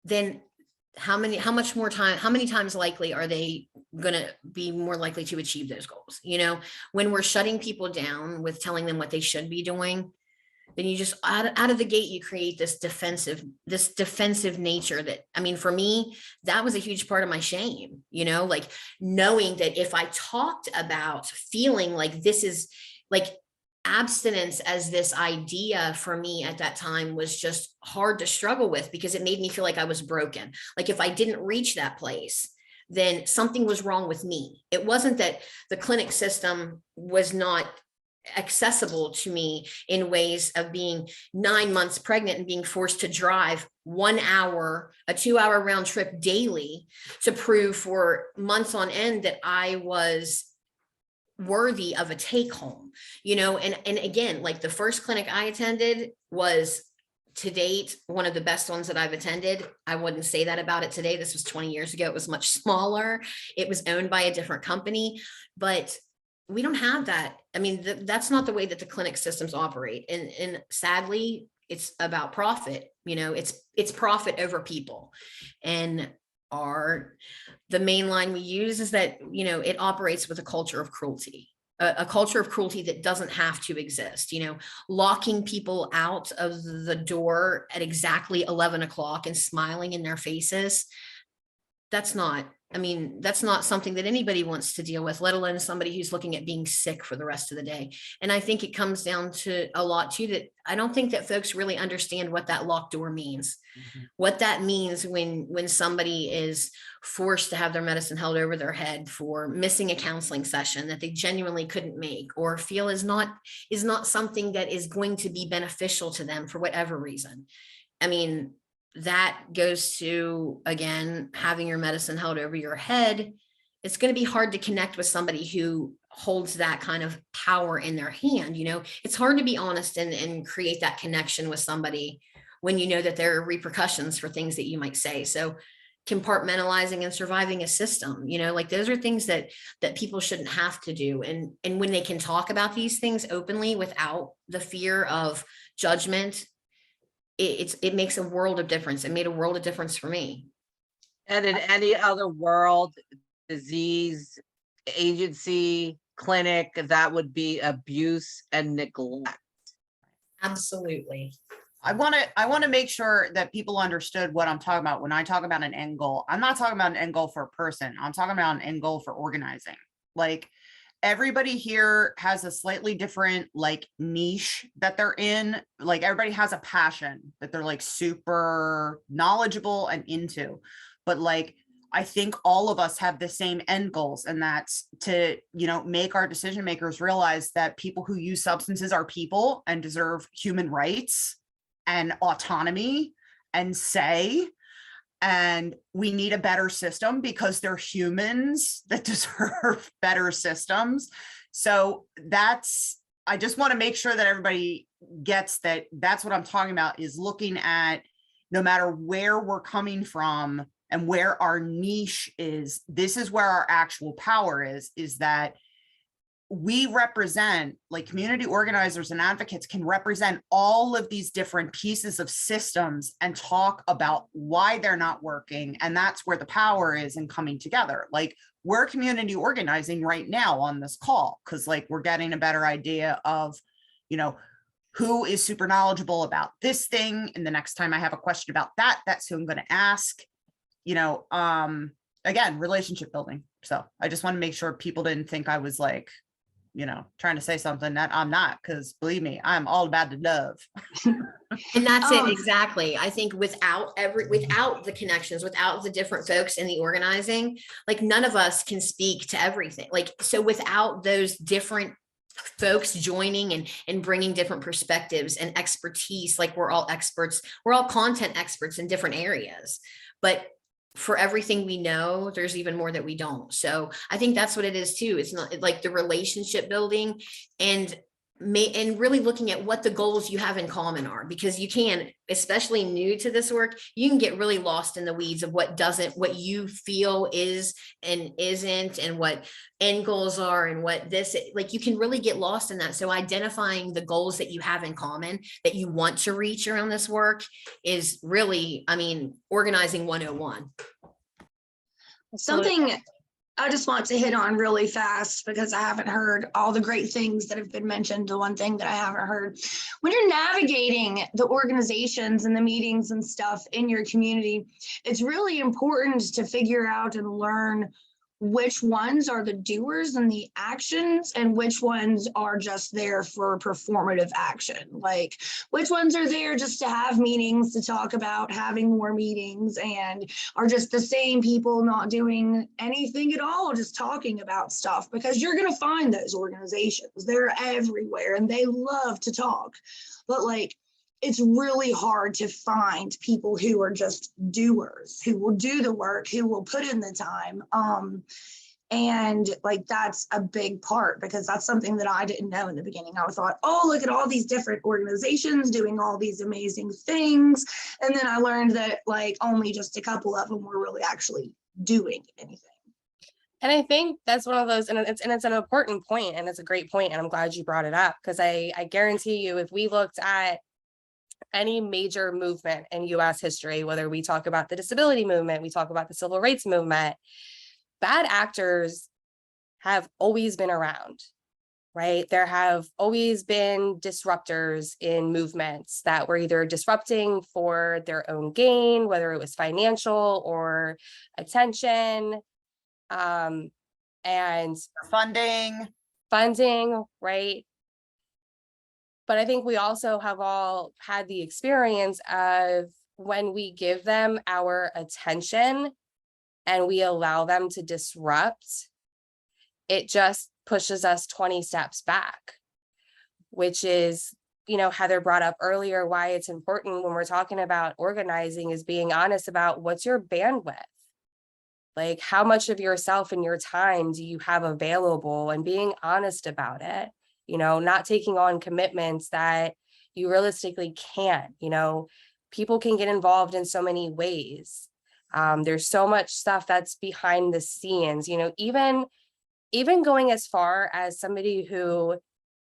then how many times likely are they going to be more likely to achieve those goals? You know, when we're shutting people down with telling them what they should be doing, then you just out of the gate, you create this defensive nature that, I mean, for me, that was a huge part of my shame, you know, like knowing that if I talked about feeling like this is like abstinence as this idea for me at that time was just hard to struggle with, because it made me feel like I was broken. Like, if I didn't reach that place, then something was wrong with me. It wasn't that the clinic system was not accessible to me in ways of being 9 months pregnant and being forced to drive 1 hour, a 2-hour round trip daily to prove for months on end that I was worthy of a take home, you know. And again, like, the first clinic I attended was, to date, one of the best ones that I've attended. I wouldn't say that about it today. This was 20 years ago. It was much smaller. It was owned by a different company, but we don't have that. I mean, that's not the way that the clinic systems operate. And sadly, it's about profit. You know, it's profit over people. And the main line we use is that, you know, it operates with a culture of cruelty, a culture of cruelty that doesn't have to exist. You know, locking people out of the door at exactly 11 o'clock and smiling in their faces. That's not I mean, that's not something that anybody wants to deal with, let alone somebody who's looking at being sick for the rest of the day. And I think it comes down to a lot too, that I don't think that folks really understand what that locked door means. What that means when somebody is forced to have their medicine held over their head for missing a counseling session that they genuinely couldn't make, or feel is not something that is going to be beneficial to them for whatever reason. I mean, that goes to, again, having your medicine held over your head. It's going to be hard to connect with somebody who holds that kind of power in their hand. You know, it's hard to be honest and create that connection with somebody when you know that there are repercussions for things that you might say. So compartmentalizing and surviving a system, you know, like those are things that people shouldn't have to do. And when they can talk about these things openly without the fear of judgment, it makes a world of difference. It made a world of difference for me. And in any other world, disease, agency, clinic, that would be abuse and neglect. Absolutely. I want to make sure that people understood what I'm talking about when I talk about an end goal. I'm not talking about an end goal for a person. I'm talking about an end goal for organizing. Like, everybody here has a slightly different like niche that they're in. Like, everybody has a passion that they're like super knowledgeable and into, but like, I think all of us have the same end goals, and that's to, you know, make our decision makers realize that people who use substances are people and deserve human rights and autonomy and say, and we need a better system because they're humans that deserve better systems. So I just want to make sure that everybody gets that. That's what I'm talking about, is looking at, no matter where we're coming from and where our niche is, this is where our actual power is that we represent, like, community organizers and advocates can represent all of these different pieces of systems and talk about why they're not working. And that's where the power is in coming together. Like, we're community organizing right now on this call because, like, we're getting a better idea of, you know, who is super knowledgeable about this thing. And the next time I have a question about that, that's who I'm going to ask, you know, again, relationship building. So I just want to make sure people didn't think I was like, you know, trying to say something that I'm not, because believe me, I'm all about the love. And that's it. Exactly. I think without the connections, without the different folks in the organizing, like, none of us can speak to everything. Like, so without those different folks joining and bringing different perspectives and expertise, like, we're all experts, we're all content experts in different areas, but for everything we know, there's even more that we don't. So I think that's what it is too. It's not like the relationship building and really looking at what the goals you have in common are, because you can, especially new to this work, you can get really lost in the weeds of what you feel is and isn't, and what end goals are, and what this, like, you can really get lost in that. So identifying the goals that you have in common that you want to reach around this work is really, I mean, organizing 101. Something I just want to hit on really fast, because I haven't heard all the great things that have been mentioned. The one thing that I haven't heard, when you're navigating the organizations and the meetings and stuff in your community, it's really important to figure out and learn which ones are the doers and the actions, and which ones are just there for performative action. Like, which ones are there just to have meetings, to talk about having more meetings, and are just the same people not doing anything at all, just talking about stuff. Because you're going to find those organizations, they're everywhere and they love to talk, but like, it's really hard to find people who are just doers, who will do the work, who will put in the time. And like, that's a big part, because that's something that I didn't know in the beginning. I thought, oh, look at all these different organizations doing all these amazing things. And then I learned that like only just a couple of them were really actually doing anything. And I think that's one of those, and it's an important point, and it's a great point, and I'm glad you brought it up, because I guarantee you, if we looked at any major movement in US history, whether we talk about the disability movement, we talk about the civil rights movement, bad actors have always been around, right? There have always been disruptors in movements that were either disrupting for their own gain, whether it was financial or attention. And Funding. funding, right? But I think we also have all had the experience of when we give them our attention and we allow them to disrupt, it just pushes us 20 steps back, which is, you know, Heather brought up earlier why it's important when we're talking about organizing is being honest about what's your bandwidth. Like, how much of yourself and your time do you have available, and being honest about it, you know, not taking on commitments that you realistically can't, you know, people can get involved in so many ways. There's so much stuff that's behind the scenes, you know, even going as far as somebody who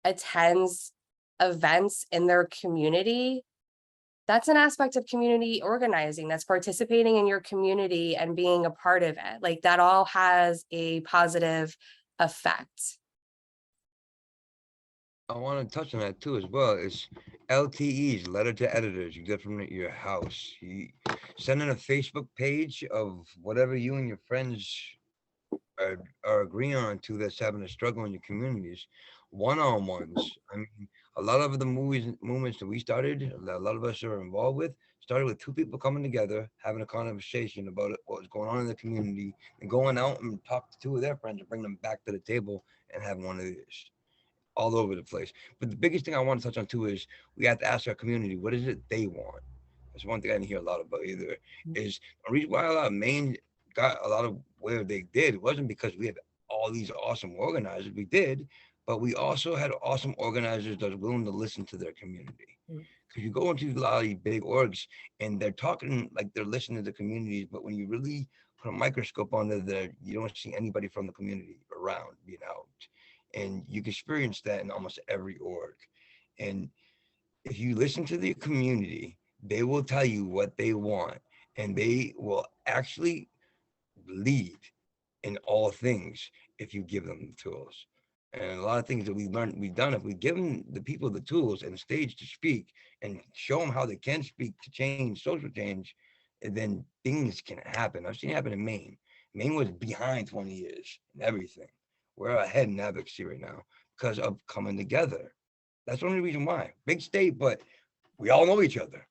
attends events in their community. That's an aspect of community organizing. That's participating in your community and being a part of it. Like, that all has a positive effect. I want to touch on that too as well. It's LTEs, letter to editors. You get from your house. You send in a Facebook page of whatever you and your friends are agreeing on to that's having a struggle in your communities. One-on-ones. I mean, a lot of the movements that we started, that a lot of us are involved with, started with two people coming together, having a conversation about what was going on in the community, and going out and talk to two of their friends and bring them back to the table and having one of these all over the place. But the biggest thing I want to touch on too is we have to ask our community, what is it they want? That's one thing I didn't hear a lot about either. Is the reason why a lot of Maine got a lot of where they did wasn't because we had all these awesome organizers. We did, but we also had awesome organizers that were willing to listen to their community. Because you go into a lot of these big orgs and they're talking like they're listening to the communities, but when you really put a microscope on there, you don't see anybody from the community around being out. And you can experience that in almost every org. And if you listen to the community, they will tell you what they want, and they will actually lead in all things if you give them the tools. And a lot of things that we've done, if we give them the people the tools and the stage to speak and show them how they can speak to change, social change, and then things can happen. I've seen it happen in Maine. Maine was behind 20 years in everything. We're ahead in advocacy right now because of coming together. That's the only reason why. Big state, but we all know each other.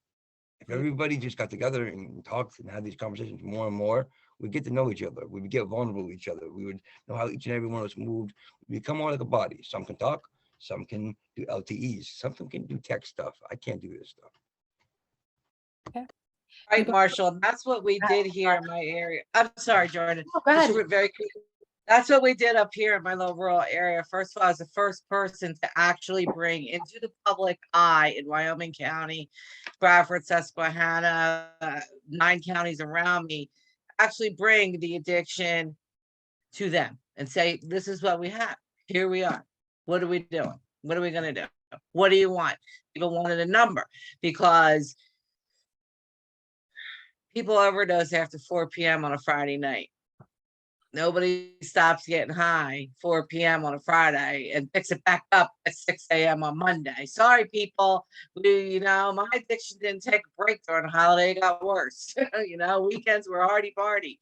If everybody just got together and talked and had these conversations more and more, we get to know each other. We would get vulnerable with each other. We would know how each and every one of us moved. We become more like a body. Some can talk, some can do LTEs, some can do tech stuff. I can't do this stuff. Right, Marshall, that's what we did here in my area. I'm sorry, Jordan. Oh, go ahead. Just very quick. That's what we did up here in my little rural area. First of all, I was the first person to actually bring into the public eye in Wyoming County, Bradford, Susquehanna, 9 counties around me, actually bring the addiction to them and say, this is what we have. Here we are. What are we doing? What are we going to do? What do you want? People wanted a number because people overdose after 4 p.m. on a Friday night. Nobody stops getting high 4 p.m. on a Friday and picks it back up at 6 a.m. on Monday. Sorry, people. My addiction didn't take a break during the holiday. It got worse. Weekends were already party.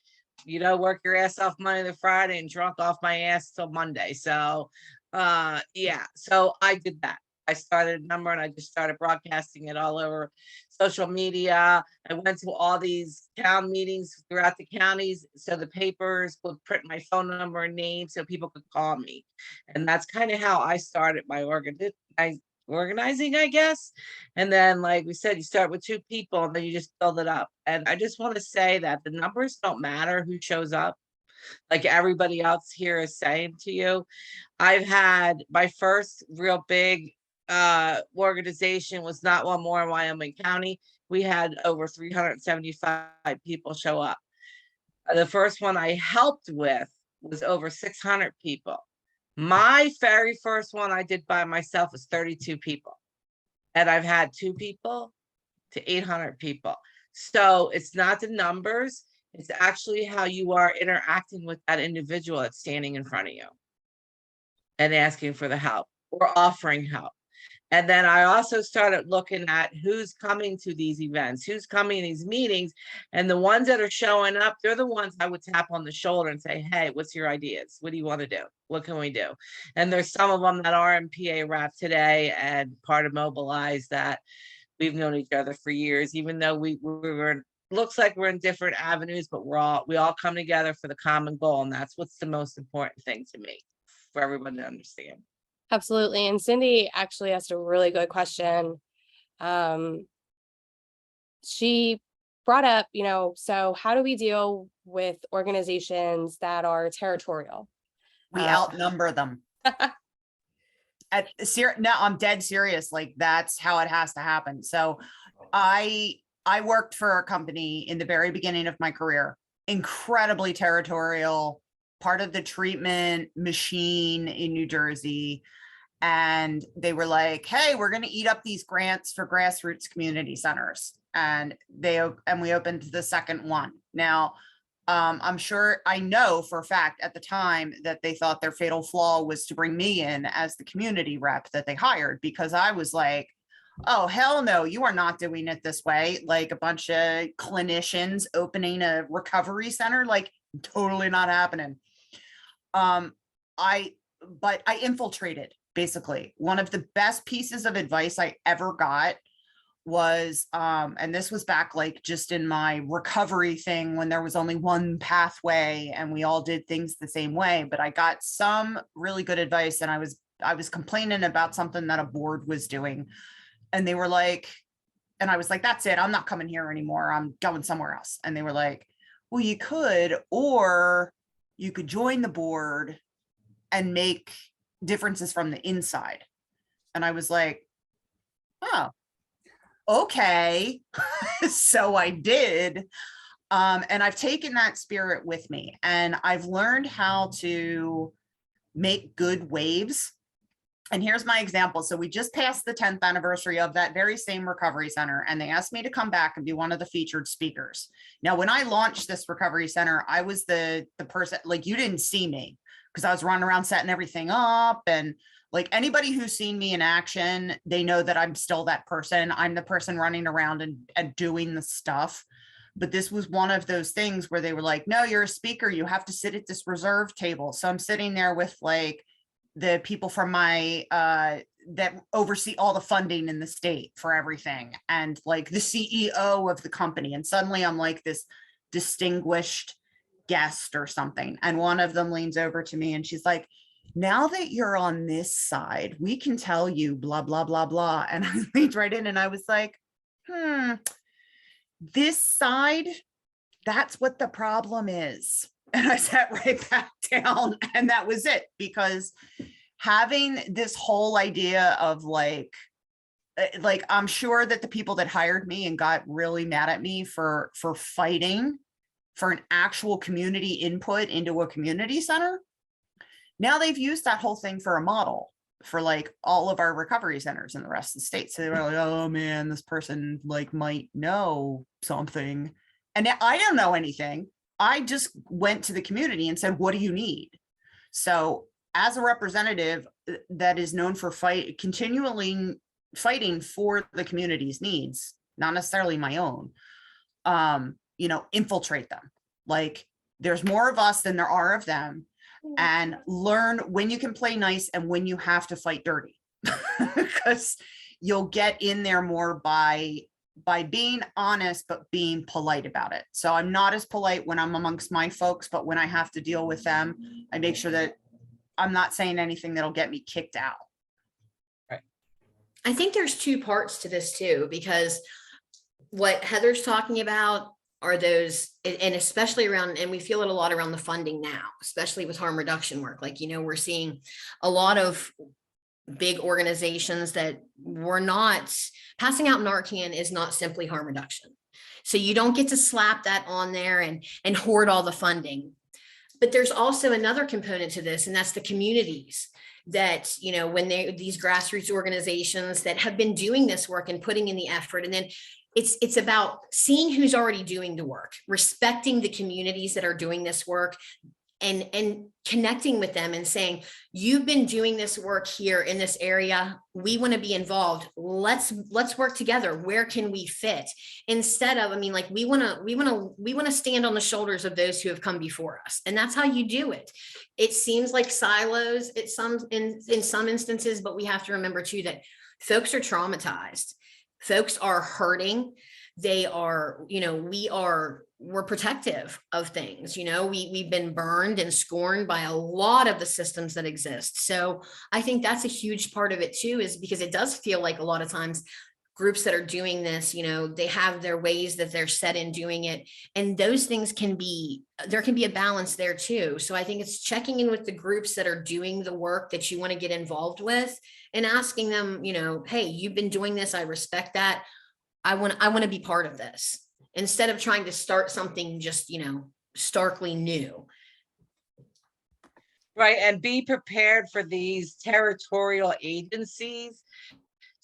Work your ass off Monday to Friday and drunk off my ass till Monday. So, so I did that. I started a number and I just started broadcasting it all over social media. I went to all these town meetings throughout the counties, so the papers would print my phone number and name so people could call me. And that's kind of how I started my organizing, I guess. And then, like we said, you start with 2 people and then you just build it up. And I just want to say that the numbers don't matter who shows up. Like everybody else here is saying to you, I've had my first real big organization was Not One More in Wyoming County. We had over 375 people show up. The first one I helped with was over 600 people. My very first one I did by myself was 32 people. And I've had 2 people to 800 people. So it's not the numbers, it's actually how you are interacting with that individual that's standing in front of you and asking for the help or offering help. And then I also started looking at who's coming to these events, who's coming to these meetings. And the ones that are showing up, they're the ones I would tap on the shoulder and say, hey, what's your ideas? What do you want to do? What can we do? And there's some of them that are in PA Rep today and part of Mobilize that we've known each other for years, even though we were, looks like we're in different avenues, but we all come together for the common goal. And that's what's the most important thing to me, for everyone to understand. Absolutely. And Cindy actually asked a really good question. She brought up, so how do we deal with organizations that are territorial? We outnumber them. No, I'm dead serious. Like, that's how it has to happen. So I worked for a company in the very beginning of my career, incredibly territorial, part of the treatment machine in New Jersey. And they were like, hey, we're going to eat up these grants for grassroots community centers. And we opened the second one. Now, I'm sure, I know for a fact at the time that they thought their fatal flaw was to bring me in as the community rep that they hired, because I was like, oh, hell no, you are not doing it this way. Like a bunch of clinicians opening a recovery center, like totally not happening. I infiltrated, basically. One of the best pieces of advice I ever got was, and this was back like just in my recovery thing when there was only one pathway and we all did things the same way, but I got some really good advice, and I was complaining about something that a board was doing, and they were like, and I was like, that's it, I'm not coming here anymore, I'm going somewhere else. And they were like, well, you could, or you could join the board and make differences from the inside. And I was like, oh, okay. So I did. And I've taken that spirit with me, and I've learned how to make good waves. And here's my example. So we just passed the 10th anniversary of that very same recovery center, and they asked me to come back and be one of the featured speakers. Now, when I launched this recovery center, I was the person, like, you didn't see me because I was running around setting everything up. And like, anybody who's seen me in action, they know that I'm still that person. I'm the person running around and doing the stuff. But this was one of those things where they were like, no, you're a speaker, you have to sit at this reserve table. So I'm sitting there with like the people from my that oversee all the funding in the state for everything, and like the CEO of the company, and suddenly I'm like this distinguished guest or something. And one of them leans over to me and she's like, now that you're on this side, we can tell you blah blah blah blah. And I leaned right in and I was like, this side, that's what the problem is. And I sat right back down, and that was it. Because having this whole idea of like I'm sure that the people that hired me and got really mad at me for fighting for an actual community input into a community center, now they've used that whole thing for a model for like all of our recovery centers in the rest of the state. So they were like, oh man, this person like might know something. And I don't know anything. I just went to the community and said, what do you need? So as a representative that is known for continually fighting for the community's needs, not necessarily my own, infiltrate them. Like, there's more of us than there are of them, and learn when you can play nice and when you have to fight dirty, because you'll get in there more by being honest, but being polite about it. So I'm not as polite when I'm amongst my folks, but when I have to deal with them, I make sure that I'm not saying anything that'll get me kicked out. Right. I think there's two parts to this too, because what Heather's talking about are those, and especially around, and we feel it a lot around the funding now, especially with harm reduction work. Like, we're seeing a lot of big organizations that were not passing out Narcan is not simply harm reduction. So you don't get to slap that on there and hoard all the funding. But there's also another component to this, and that's the communities that, when these grassroots organizations that have been doing this work and putting in the effort, and then it's about seeing who's already doing the work, respecting the communities that are doing this work, and connecting with them and saying, you've been doing this work here in this area. We want to be involved. Let's work together. Where can we fit? Instead of, I mean, like, we want to stand on the shoulders of those who have come before us. And that's how you do it. It seems like silos in some instances, but we have to remember too, that folks are traumatized. Folks are hurting. They are, we're protective of things. We've been burned and scorned by a lot of the systems that exist. So I think that's a huge part of it too, is because it does feel like a lot of times groups that are doing this, they have their ways that they're set in doing it. And those things there can be a balance there too. So I think it's checking in with the groups that are doing the work that you want to get involved with and asking them, hey, you've been doing this. I respect that. I want to be part of this, instead of trying to start something just, starkly new. Right, and be prepared for these territorial agencies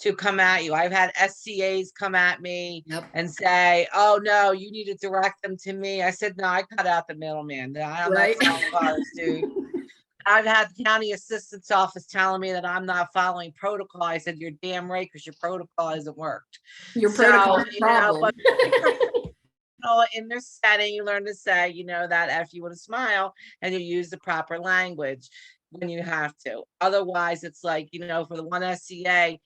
to come at you. I've had SCAs come at me and say, oh no, you need to direct them to me. I said, no, I cut out the middleman. I'm not selling cars, dude. I've had the county assistant's office telling me that I'm not following protocol. I said, you're damn right, because your protocol hasn't worked. Your protocol problem. In their setting, you learn to say, that after you want to smile, and you use the proper language when you have to. Otherwise, it's like, for the one SCA,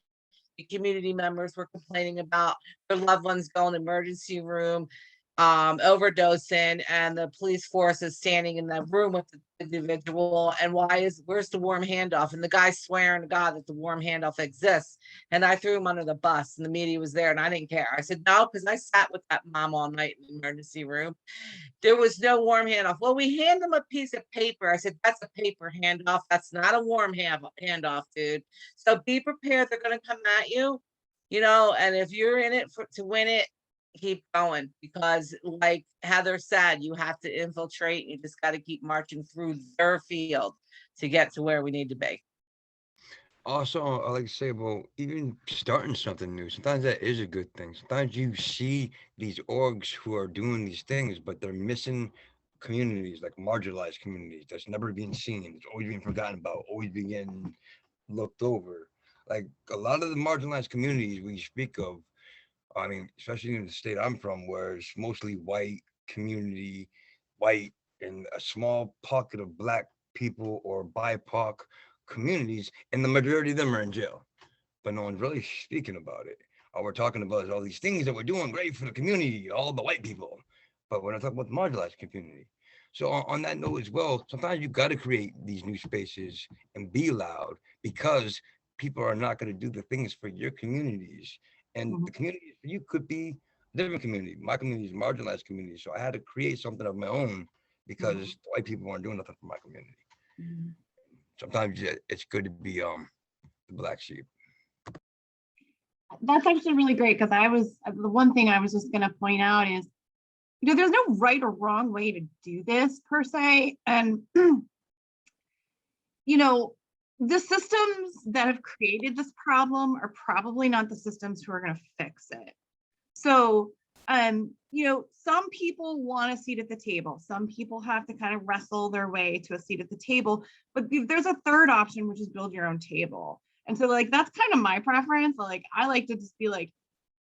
the community members were complaining about their loved ones going to the emergency room, overdosing, and the police force is standing in that room with the individual, and where's the warm handoff? And the guy's swearing to God that the warm handoff exists. And I threw him under the bus, and the media was there, and I didn't care. I said, no, because I sat with that mom all night in the emergency room. There was no warm handoff. Well, we hand them a piece of paper. I said, that's a paper handoff. That's not a warm handoff, dude. So be prepared. They're going to come at you, and if you're in it to win it, keep going, because like Heather said, you have to infiltrate. You just got to keep marching through their field to get to where we need to be. Also, I like to say about even starting something new. Sometimes that is a good thing. Sometimes you see these orgs who are doing these things, but they're missing communities, like marginalized communities that's never been seen. It's always being forgotten about, always being getting looked over. Like a lot of the marginalized communities we speak of, I mean, especially in the state I'm from, where it's mostly white community, white, and a small pocket of Black people or BIPOC communities, and the majority of them are in jail. But no one's really speaking about it. All we're talking about is all these things that we're doing great for the community, all the white people, but we're not talking about the marginalized community. So on that note as well, sometimes you got to create these new spaces and be loud, because people are not going to do the things for your communities. And the community for you could be a different community. My community is a marginalized community. So I had to create something of my own, because the white people weren't doing nothing for my community. Sometimes it's good to be the black sheep. That's actually really great, because the one thing I was just going to point out is, there's no right or wrong way to do this per se. And, the systems that have created this problem are probably not the systems who are going to fix it. So, some people want a seat at the table. Some people have to kind of wrestle their way to a seat at the table, but there's a third option, which is build your own table. And so that's kind of my preference. I like to just be like,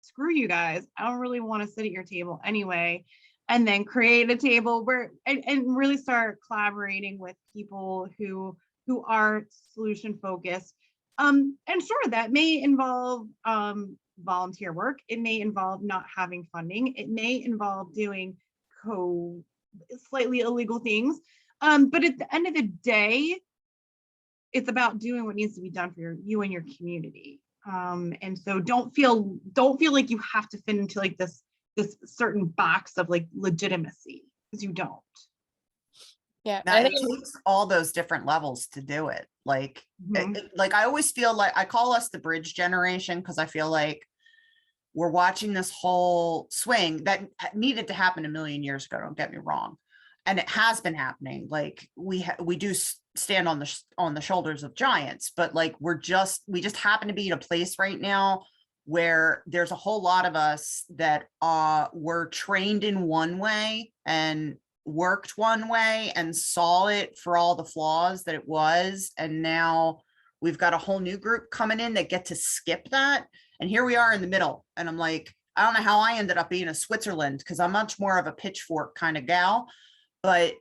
screw you guys. I don't really want to sit at your table anyway. And then create a table where, and really start collaborating with people who are solution focused. And sure, that may involve volunteer work. It may involve not having funding. It may involve doing slightly illegal things. But at the end of the day, it's about doing what needs to be done for you and your community. And so don't feel like you have to fit into this certain box of legitimacy, because you don't. Yeah, Now, it takes all those different levels to do it. I always feel like I call us the bridge generation, because I feel like we're watching this whole swing that needed to happen a million years ago. Don't get me wrong, and it has been happening. We do stand on the shoulders of giants, but we just happen to be in a place right now where there's a whole lot of us that were trained in one way, and worked one way and saw it for all the flaws that it was. And now we've got a whole new group coming in that get to skip that. And here we are in the middle. And I'm like, I don't know how I ended up being a Switzerland, because I'm much more of a pitchfork kind of gal, but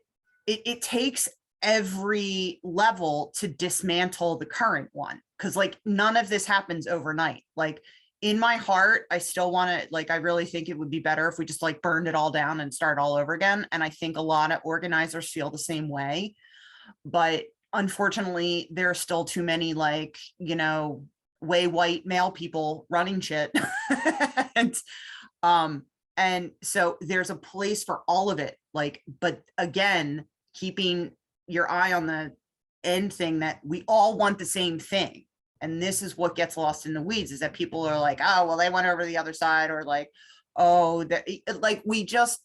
it takes every level to dismantle the current one. Cause like none of this happens overnight. Like in my heart, I still want to, like, I really think it would be better if we just like burned it all down and start all over again. And I think a lot of organizers feel the same way, but unfortunately there are still too many, like, you know, way white male people running shit. and and so there's a place for all of it, like, but again, keeping your eye on the end thing, that we all want the same thing. And this is what gets lost in the weeds, is that people are like, oh, well, they went over the other side, or like, oh, that, like, we just,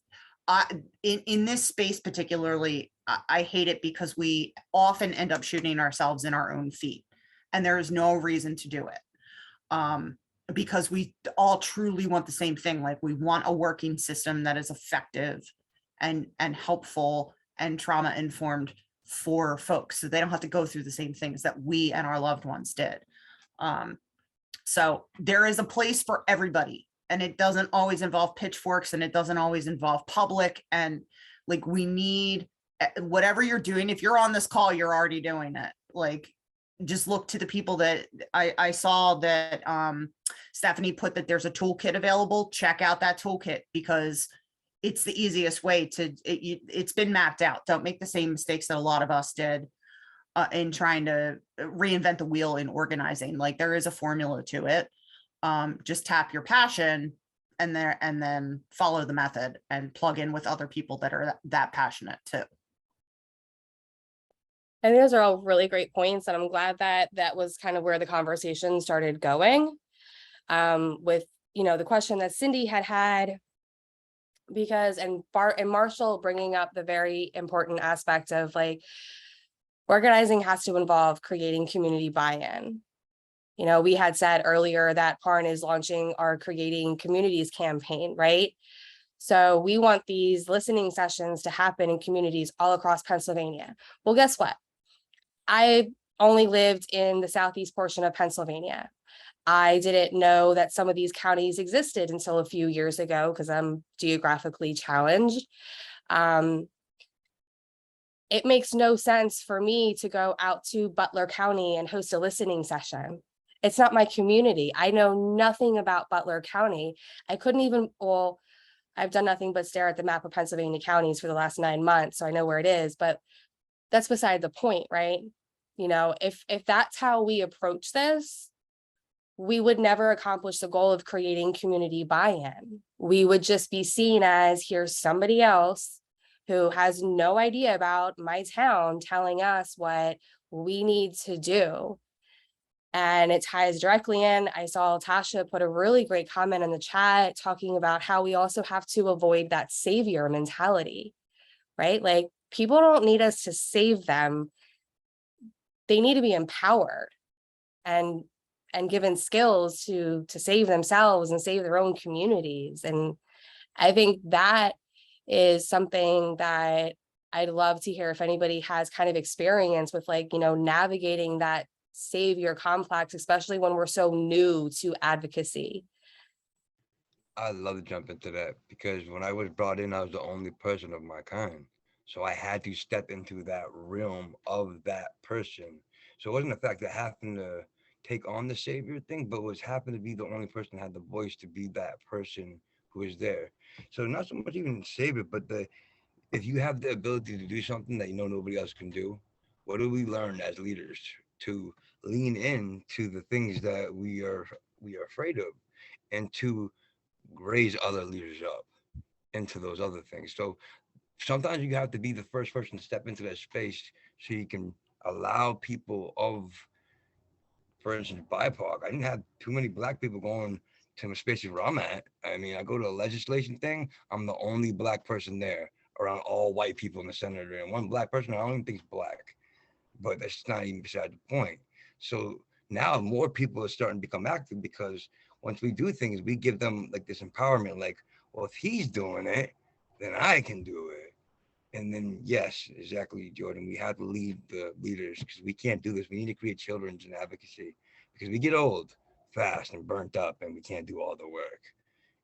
in this space particularly, I hate it because we often end up shooting ourselves in our own feet, and there is no reason to do it. Because we all truly want the same thing. Like, we want a working system that is effective and helpful and trauma informed for folks, so they don't have to go through the same things that we and our loved ones did. So there is a place for everybody, and it doesn't always involve pitchforks, and it doesn't always involve public. And like, we need, whatever you're doing, if you're on this call, you're already doing it. Like, just look to the people that I saw that Stephanie put, that there's a toolkit available. Check out that toolkit, because it's the easiest way to, it's been mapped out. Don't make the same mistakes that a lot of us did in trying to reinvent the wheel in organizing. Like, there is a formula to it. Just tap your passion and then follow the method and plug in with other people that are that passionate too. And those are all really great points. And I'm glad that that was kind of where the conversation started going with, you know, the question that Cindy had, because, and Marshall bringing up the very important aspect of, like, organizing has to involve creating community buy-in. You know, we had said earlier that PARN is launching our Creating Communities campaign, right? So we want these listening sessions to happen in communities all across Pennsylvania. Well, guess what? I only lived in the southeast portion of Pennsylvania. I didn't know that some of these counties existed until a few years ago, because I'm geographically challenged. It makes no sense for me to go out to Butler County and host a listening session. It's not my community. I know nothing about Butler County. I couldn't even, well, I've done nothing but stare at the map of Pennsylvania counties for the last 9 months, so I know where it is, but that's beside the point, right? You know, if that's how we approach this, we would never accomplish the goal of creating community buy-in. We would just be seen as, here's somebody else who has no idea about my town telling us what we need to do. And it ties directly in. I saw Tasha put a really great comment in the chat talking about how we also have to avoid that savior mentality, right? Like, people don't need us to save them. They need to be empowered and given skills to save themselves and save their own communities. And I think that is something that I'd love to hear if anybody has kind of experience with, like, you know, navigating that savior complex, especially when we're so new to advocacy. I'd love to jump into that, because when I was brought in, I was the only person of my kind. So I had to step into that realm of that person. So it wasn't the fact that I happened to take on the savior thing, but was happened to be the only person that had the voice to be that person who is there. So not so much even savior, but if you have the ability to do something that you know nobody else can do, what do we learn as leaders? To lean in to the things that we are afraid of, and to raise other leaders up into those other things. So sometimes you have to be the first person to step into that space, so you can allow people of, for instance, BIPOC. I didn't have too many Black people going to the spaces where I'm at. I mean, I go to a legislation thing, I'm the only Black person there around all white people in the Senate, and one Black person I don't even think is Black, but that's not even beside the point. So now more people are starting to become active, because once we do things, we give them like this empowerment, like, well, if he's doing it, then I can do it. And then, yes, exactly, Jordan, we have to lead the leaders because we can't do this. We need to create children's in advocacy because we get old fast and burnt up and we can't do all the work.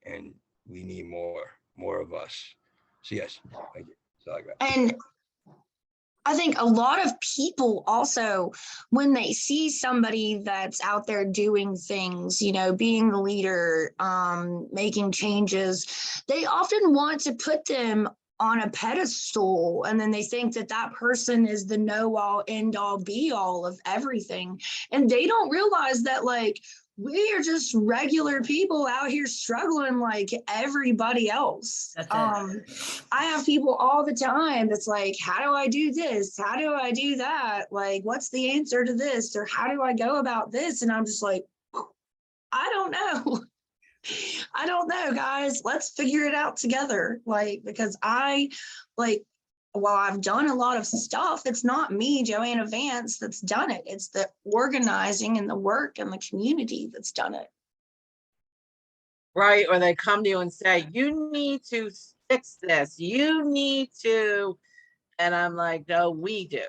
And we need more of us. So yes, thank you. That's all I got. And I think a lot of people also, when they see somebody that's out there doing things, you know, being the leader, making changes, they often want to put them on a pedestal. And then they think that that person is the know all, end all, be all of everything. And they don't realize that, like, we are just regular people out here struggling like everybody else. That's it. I have people all the time that's like, how do I do this? How do I do that? Like, what's the answer to this? Or how do I go about this? And I'm just like, I don't know. I don't know, guys. Let's figure it out together. Like, because while I've done a lot of stuff, it's not me, Joanna Vance, that's done it. It's the organizing and the work and the community that's done it. Right, or they come to you and say, you need to fix this, you need to, and I'm like, no, we do.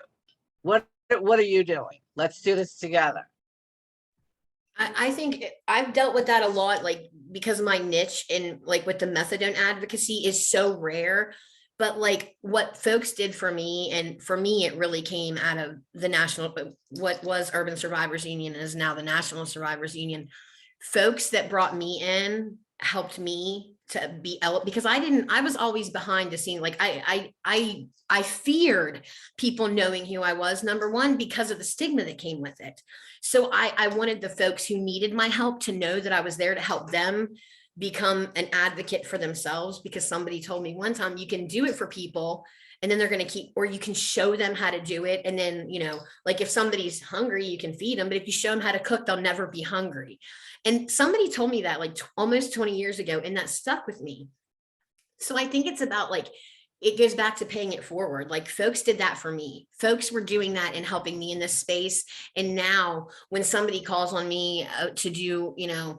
What are you doing? Let's do this together. I think I've dealt with that a lot, like because my niche in like with the methadone advocacy is so rare. But like what folks did for me, and for me, it really came out of the national, what was Urban Survivors Union is now the National Survivors Union. Folks that brought me in helped me to be because I was always behind the scene. Like I feared people knowing who I was, number one, because of the stigma that came with it. So I wanted the folks who needed my help to know that I was there to help them become an advocate for themselves, because somebody told me one time, you can do it for people and then they're going to keep, or you can show them how to do it. And then, you know, like if somebody's hungry, you can feed them, but if you show them how to cook, they'll never be hungry. And somebody told me that like almost 20 years ago, and that stuck with me. So I think it's about like, it goes back to paying it forward. Like folks did that for me. Folks were doing that and helping me in this space. And now when somebody calls on me to do, you know,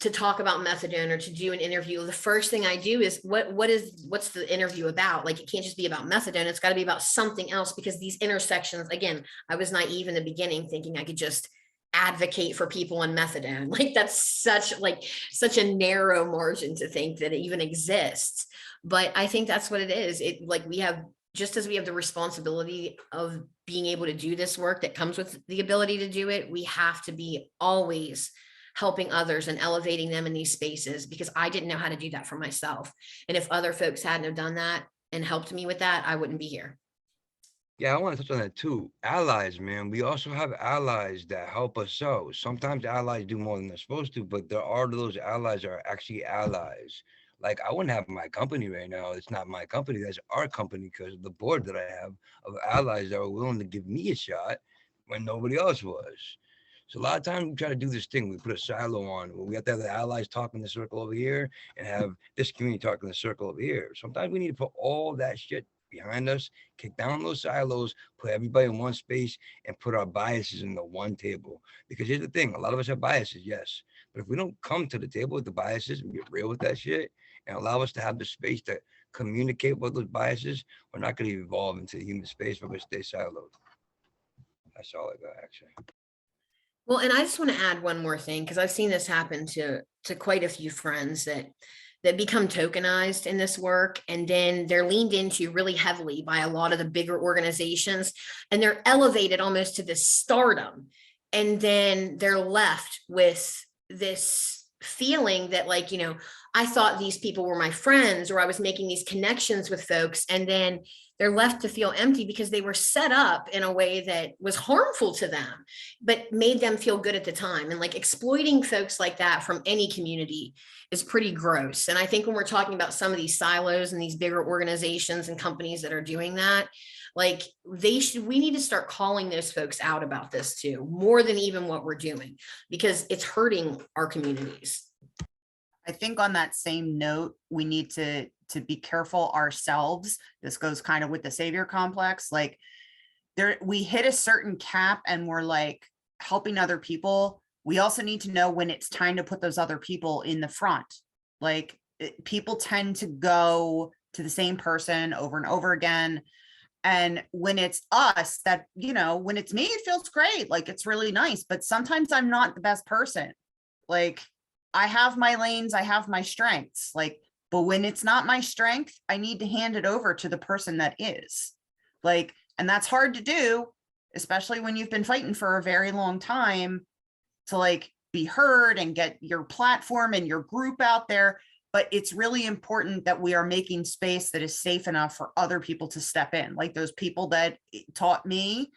to talk about methadone or to do an interview, the first thing I do is what's the interview about? Like, it can't just be about methadone. It's got to be about something else, because these intersections, again, I was naive in the beginning thinking I could just advocate for people on methadone. Like that's such a narrow margin to think that it even exists. But I think that's what it is. It like we have, just as we have the responsibility of being able to do this work that comes with the ability to do it, we have to be always helping others and elevating them in these spaces, because I didn't know how to do that for myself. And if other folks hadn't have done that and helped me with that, I wouldn't be here. Yeah, I want to touch on that too. Allies, man. We also have allies that help us out. Sometimes allies do more than they're supposed to, but there are those allies that are actually allies. Like I wouldn't have my company right now. It's not my company. That's our company, because of the board that I have of allies that were willing to give me a shot when nobody else was. So a lot of times we try to do this thing. We put a silo on. We have to have the allies talk in the circle over here and have this community talk in the circle over here. Sometimes we need to put all that shit behind us, kick down those silos, put everybody in one space, and put our biases in the one table. Because here's the thing, a lot of us have biases, yes. But if we don't come to the table with the biases and get real with that shit and allow us to have the space to communicate with those biases, we're not going to evolve into the human space. We're going to stay siloed. That's all I got, actually. Well, and I just want to add one more thing, because I've seen this happen to quite a few friends that become tokenized in this work, and then they're leaned into really heavily by a lot of the bigger organizations, and they're elevated almost to this stardom, and then they're left with this feeling that, like, you know, I thought these people were my friends, or I was making these connections with folks, and then they're left to feel empty because they were set up in a way that was harmful to them, but made them feel good at the time. And like exploiting folks like that from any community is pretty gross. And I think when we're talking about some of these silos and these bigger organizations and companies that are doing that, like we need to start calling those folks out about this too, more than even what we're doing, because it's hurting our communities. I think on that same note, we need to be careful ourselves. This goes kind of with the savior complex. Like we hit a certain cap and we're like helping other people. We also need to know when it's time to put those other people in the front. Like people tend to go to the same person over and over again. And when it's us that, when it's me, it feels great. Like, it's really nice, but sometimes I'm not the best person. Like, I have my lanes, I have my strengths, like, but when it's not my strength, I need to hand it over to the person that is. Like, and that's hard to do, especially when you've been fighting for a very long time, to like be heard and get your platform and your group out there. But it's really important that we are making space that is safe enough for other people to step in, like those people that taught me,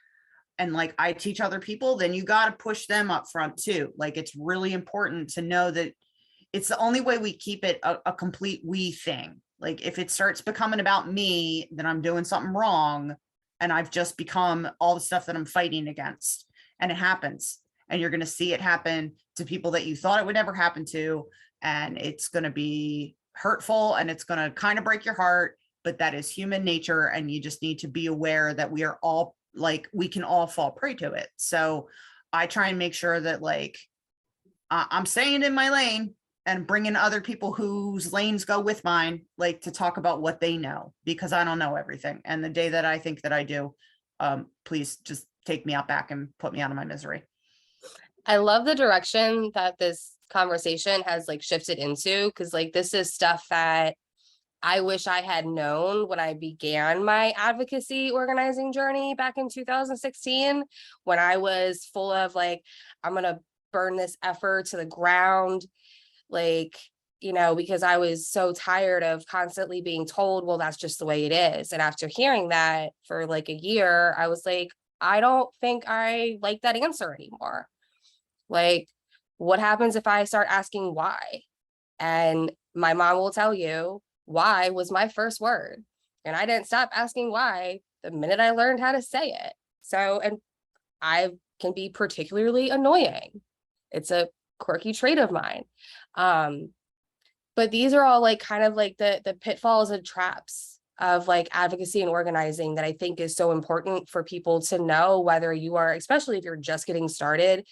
and like I teach other people, then you got to push them up front too. Like, it's really important to know that it's the only way we keep it a complete we thing. Like, if it starts becoming about me, then I'm doing something wrong, and I've just become all the stuff that I'm fighting against. And it happens, and you're going to see it happen to people that you thought it would never happen to. And it's going to be hurtful, and it's going to kind of break your heart, but that is human nature. And you just need to be aware that we are all like, we can all fall prey to it. So I try and make sure that like, I'm staying in my lane and bringing other people whose lanes go with mine, like, to talk about what they know, because I don't know everything. And the day that I think that I do, please just take me out back and put me out of my misery. I love the direction that this conversation has like shifted into, because like this is stuff that I wish I had known when I began my advocacy organizing journey back in 2016, when I was full of like, I'm going to burn this effort to the ground. Like, because I was so tired of constantly being told, well, that's just the way it is. And after hearing that for like a year, I was like, I don't think I like that answer anymore. Like, what happens if I start asking why? And my mom will tell you, why was my first word. And I didn't stop asking why the minute I learned how to say it. So, and I can be particularly annoying. It's a quirky trait of mine. But these are all like kind of like the pitfalls and traps of like advocacy and organizing that I think is so important for people to know, whether you are, especially if you're just getting started.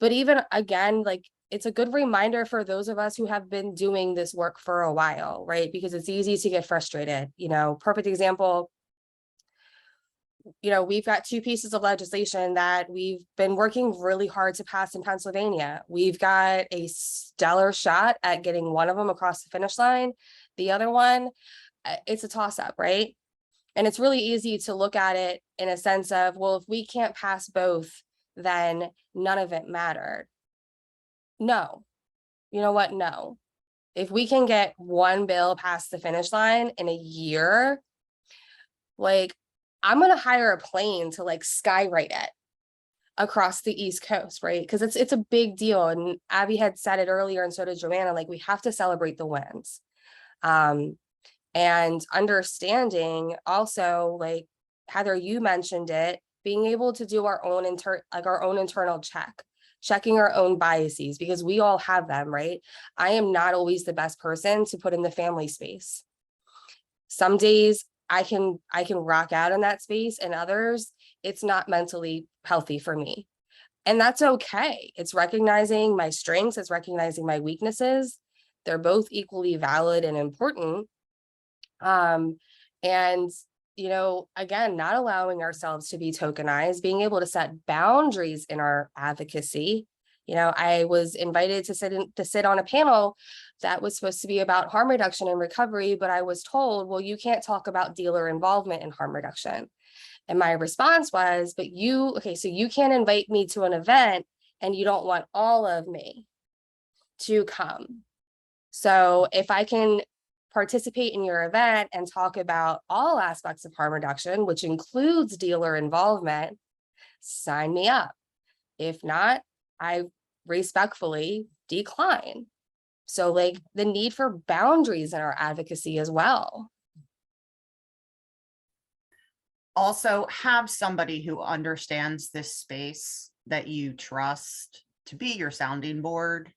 But even again, like, it's a good reminder for those of us who have been doing this work for a while, right? Because it's easy to get frustrated. Perfect example, we've got two pieces of legislation that we've been working really hard to pass in Pennsylvania. We've got a stellar shot at getting one of them across the finish line. The other one, it's a toss-up, right? And it's really easy to look at it in a sense of, well, if we can't pass both, then none of it mattered. No. You know what? No. If we can get one bill past the finish line in a year, like, I'm going to hire a plane to like skywrite it across the East Coast, right? Because it's a big deal. And Abby had said it earlier, and so did Joanna, like, we have to celebrate the wins. And understanding also, like, Heather, you mentioned it, being able to do our own internal checking our own biases, because we all have them, right? I am not always the best person to put in the family space. Some days I can rock out in that space, and others it's not mentally healthy for me. And that's okay. It's recognizing my strengths, it's recognizing my weaknesses. They're both equally valid and important. And again, not allowing ourselves to be tokenized, being able to set boundaries in our advocacy. I was invited to sit on a panel that was supposed to be about harm reduction and recovery, but I was told, well, you can't talk about dealer involvement in harm reduction. And my response was, but so you can't invite me to an event and you don't want all of me to come. So if I can participate in your event and talk about all aspects of harm reduction, which includes dealer involvement, sign me up. If not, I respectfully decline. So like the need for boundaries in our advocacy as well. Also, have somebody who understands this space that you trust to be your sounding board.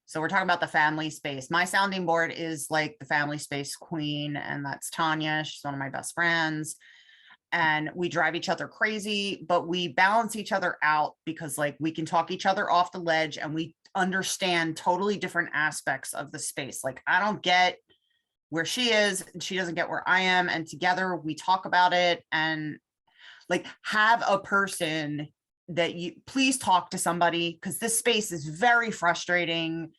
So we're talking about the family space. My sounding board is like the family space queen, and that's Tanya. She's one of my best friends. And we drive each other crazy, but we balance each other out because like we can talk each other off the ledge and we understand totally different aspects of the space. Like, I don't get where she is and she doesn't get where I am. And together we talk about it and like have a person that you please talk to somebody, because this space is very frustrating.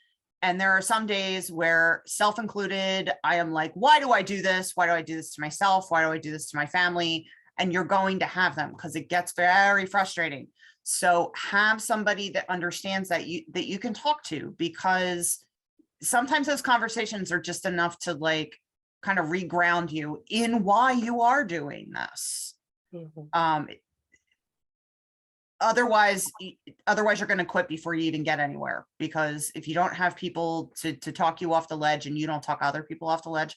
And there are some days where, self included, I am like, why do I do this? Why do I do this to myself? Why do I do this to my family? And you're going to have them because it gets very frustrating. So have somebody that understands that you can talk to, because sometimes those conversations are just enough to like kind of reground you in why you are doing this. Otherwise you're going to quit before you even get anywhere, because if you don't have people to talk you off the ledge and you don't talk other people off the ledge,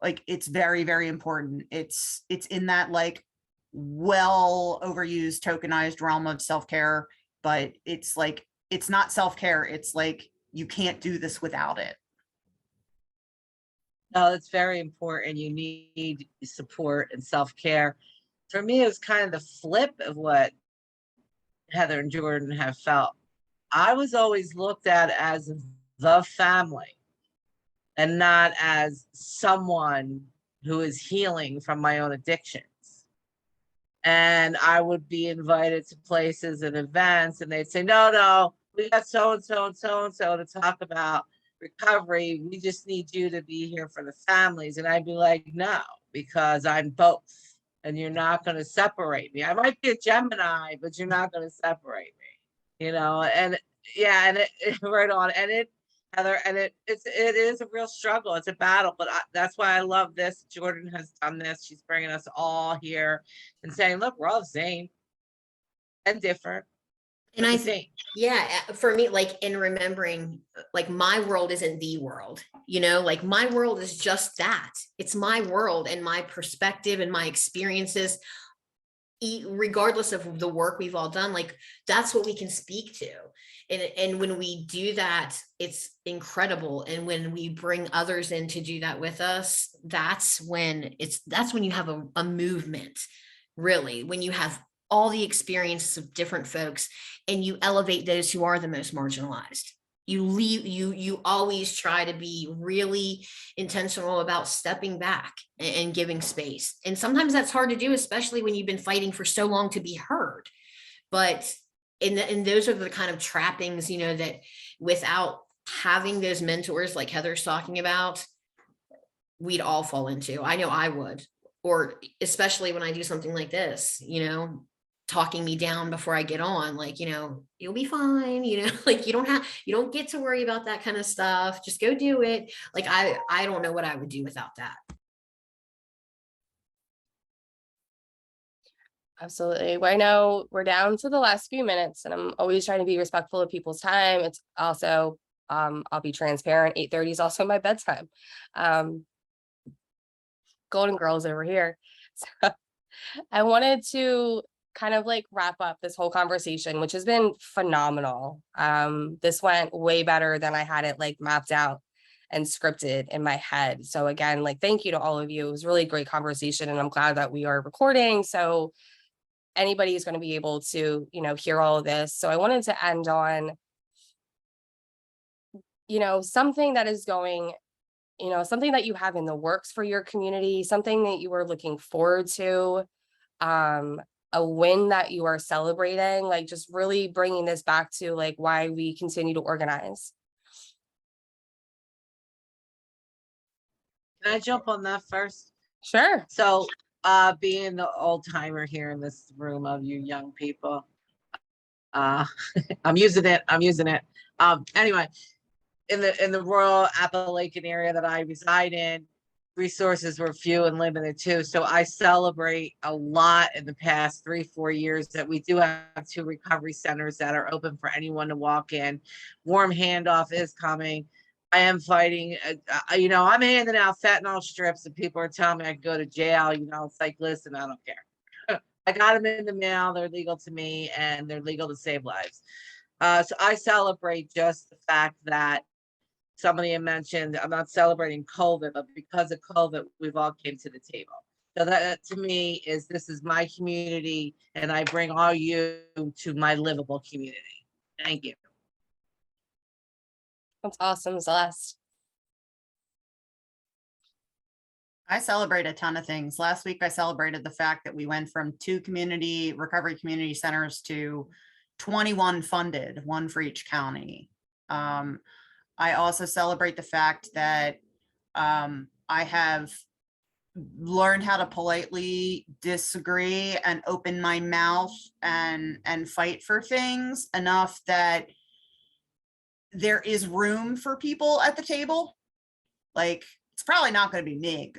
like it's very, very important. It's in that like well overused tokenized realm of self-care, but it's like, it's not self-care. It's like, you can't do this without it. No, it's very important. You need support and self-care. For me, it was kind of the flip of what Heather and Jordan have felt. I was always looked at as the family and not as someone who is healing from my own addictions. And I would be invited to places and events, and they'd say, no, we got so-and-so and so-and-so to talk about recovery. We just need you to be here for the families. And I'd be like, no, because I'm both. And you're not going to separate me. I might be a Gemini, but you're not going to separate me, you know? And yeah, and it right on. And it, Heather, and it is a real struggle. It's a battle, but that's why I love this. Jordan has done this. She's bringing us all here and saying, look, we're all the same and different. And I think, yeah, for me, like in remembering, like my world isn't the world, you know, like my world is just that. It's my world and my perspective and my experiences, regardless of the work we've all done, like that's what we can speak to. And when we do that, it's incredible. And when we bring others in to do that with us, that's when you have a movement, really, when you have all the experiences of different folks and you elevate those who are the most marginalized. You always try to be really intentional about stepping back and giving space. And sometimes that's hard to do, especially when you've been fighting for so long to be heard. But and those are the kind of trappings, you know, that without having those mentors like Heather's talking about, we'd all fall into. I know I would, or especially when I do something like this, you know, talking me down before I get on, like, you know, you'll be fine, you know, like you don't get to worry about that kind of stuff. Just go do it. Like, I don't know what I would do without that. Absolutely. Well, I know we're down to the last few minutes and I'm always trying to be respectful of people's time. It's also, I'll be transparent. 8:30 is also my bedtime. Golden girls over here. So I wanted to kind of like wrap up this whole conversation, which has been phenomenal. This went way better than I had it like mapped out and scripted in my head. So again, like, thank you to all of you. It was really a great conversation and I'm glad that we are recording. So anybody is going to be able to, you know, hear all of this. So I wanted to end on, you know, something that is going, you know, something that you have in the works for your community, something that you are looking forward to, a win that you are celebrating, like just really bringing this back to like why we continue to organize. Can I jump on that first? Sure. So being the old timer here in this room of you young people, I'm using it. Anyway, in the rural Appalachian area that I reside in, resources were few and limited too. So I celebrate a lot in the past 3-4 years that we do have 2 recovery centers that are open for anyone to walk in. Warm handoff is coming. I am fighting, you know, I'm handing out fentanyl strips and people are telling me I can go to jail. You know, it's like, listen, I don't care. I got them in the mail. They're legal to me and they're legal to save lives. So I celebrate just the fact that somebody had mentioned, I'm not celebrating COVID, but because of COVID, we've all came to the table. So that to me is, this is my community and I bring all you to my livable community. Thank you. That's awesome, Celeste. I celebrate a ton of things. Last week, I celebrated the fact that we went from 2 recovery community centers to 21 funded, 1 for each county. I also celebrate the fact that I have learned how to politely disagree and open my mouth and fight for things enough that there is room for people at the table. Like, it's probably not going to be me.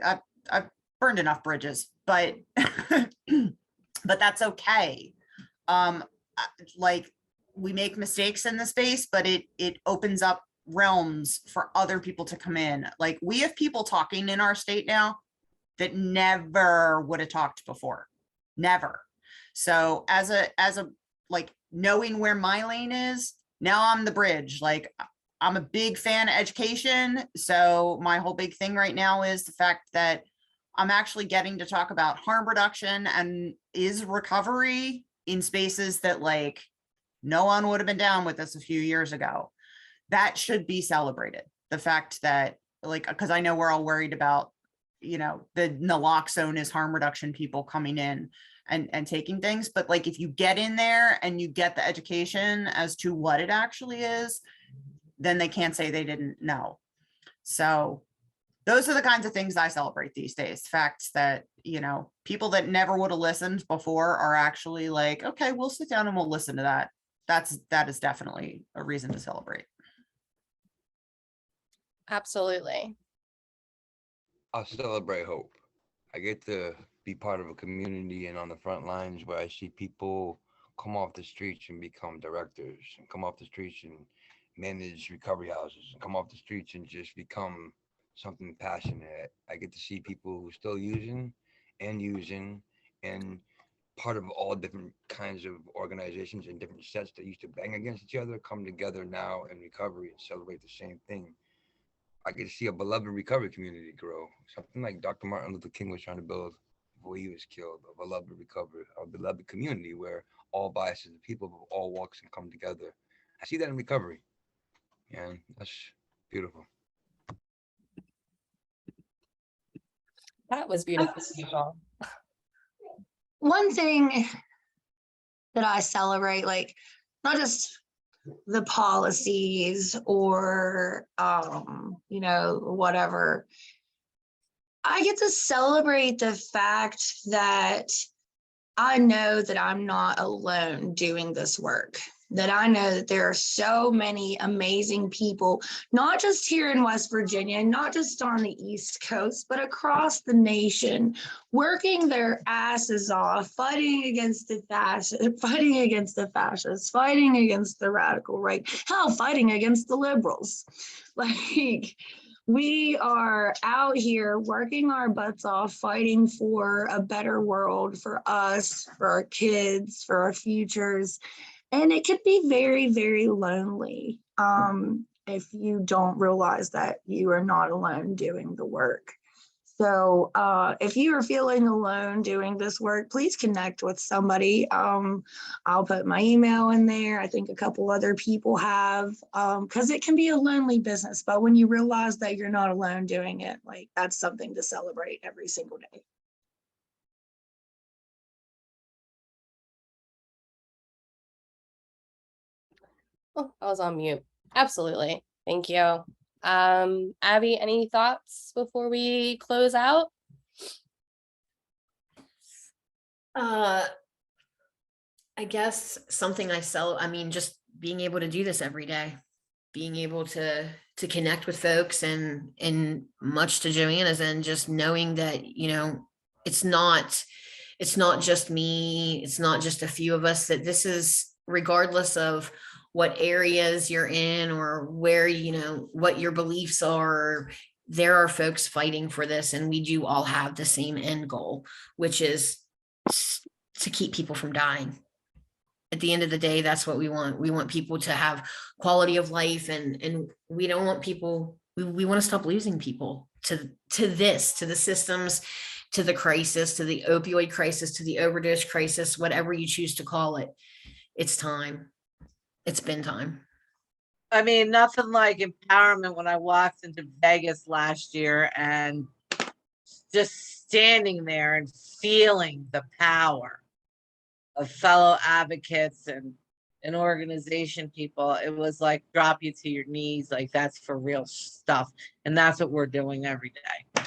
I've burned enough bridges, but but that's okay. Like, we make mistakes in the space, but it opens up realms for other people to come in. Like, we have people talking in our state now that never would have talked before. Never. So as a like, knowing where my lane is, now I'm the bridge. Like, I'm a big fan of education. So my whole big thing right now is the fact that I'm actually getting to talk about harm reduction and is recovery in spaces that, like, no one would have been down with this a few years ago. That should be celebrated. The fact that, like, because I know we're all worried about, you know, the naloxone is harm reduction people coming in and taking things. But, like, if you get in there and you get the education as to what it actually is, then they can't say they didn't know. So those are the kinds of things I celebrate these days. Facts that, you know, people that never would have listened before are actually like, okay, we'll sit down and we'll listen to that. That is definitely a reason to celebrate. Absolutely. I'll celebrate hope. I get to be part of a community and on the front lines where I see people come off the streets and become directors, and come off the streets and manage recovery houses, and come off the streets and just become something passionate. I get to see people who still using and part of all different kinds of organizations and different sets that used to bang against each other come together now in recovery and celebrate the same thing. I get to see a beloved recovery community grow. Something like Dr. Martin Luther King was trying to build before he was killed, a beloved recovery, a beloved community where all biases, people of all walks can come together. I see that in recovery, and that's beautiful. That was beautiful. Rachel. One thing that I celebrate, like, not just the policies or you know, whatever, I get to celebrate the fact that I know that I'm not alone doing this work, that I know that there are so many amazing people, not just here in West Virginia, not just on the East Coast, but across the nation, working their asses off, fighting against the fascists, fighting against the radical right, hell, fighting against the liberals. Like, we are out here working our butts off, fighting for a better world for us, for our kids, for our futures. And it could be very, very lonely if you don't realize that you are not alone doing the work. So if you are feeling alone doing this work, please connect with somebody. I'll put my email in there. I think a couple other people have, because it can be a lonely business. But when you realize that you're not alone doing it, like, that's something to celebrate every single day. Oh, I was on mute. Absolutely. Thank you. Abby, any thoughts before we close out? I guess something I mean, just being able to do this every day, being able to connect with folks, and much to Joanna's, and just knowing that, you know, it's not just me, it's not just a few of us, that this is, regardless of what areas you're in or where, you know, what your beliefs are, there are folks fighting for this, and we do all have the same end goal, which is to keep people from dying. At the end of the day, that's what we want. We want people to have quality of life, and we don't want people, we want to stop losing people to the systems, to the crisis, to the opioid crisis, to the overdose crisis, whatever you choose to call it. It's time. It's been time. I mean, nothing like empowerment when I walked into Vegas last year and just standing there and feeling the power of fellow advocates and organization people, it was like drop you to your knees, like that's for real stuff. And that's what we're doing every day.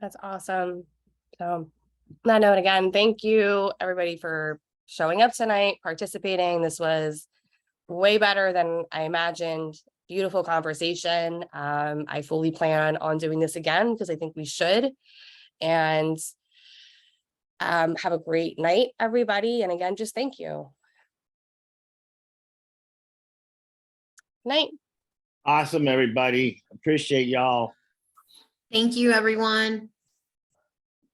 That's awesome. So on that note, again, thank you everybody for showing up tonight, participating. This was way better than I imagined. Beautiful conversation. I fully plan on doing this again because I think we should. And have a great night, everybody. And again, just thank you. Night. Awesome, everybody. Appreciate y'all. Thank you, everyone.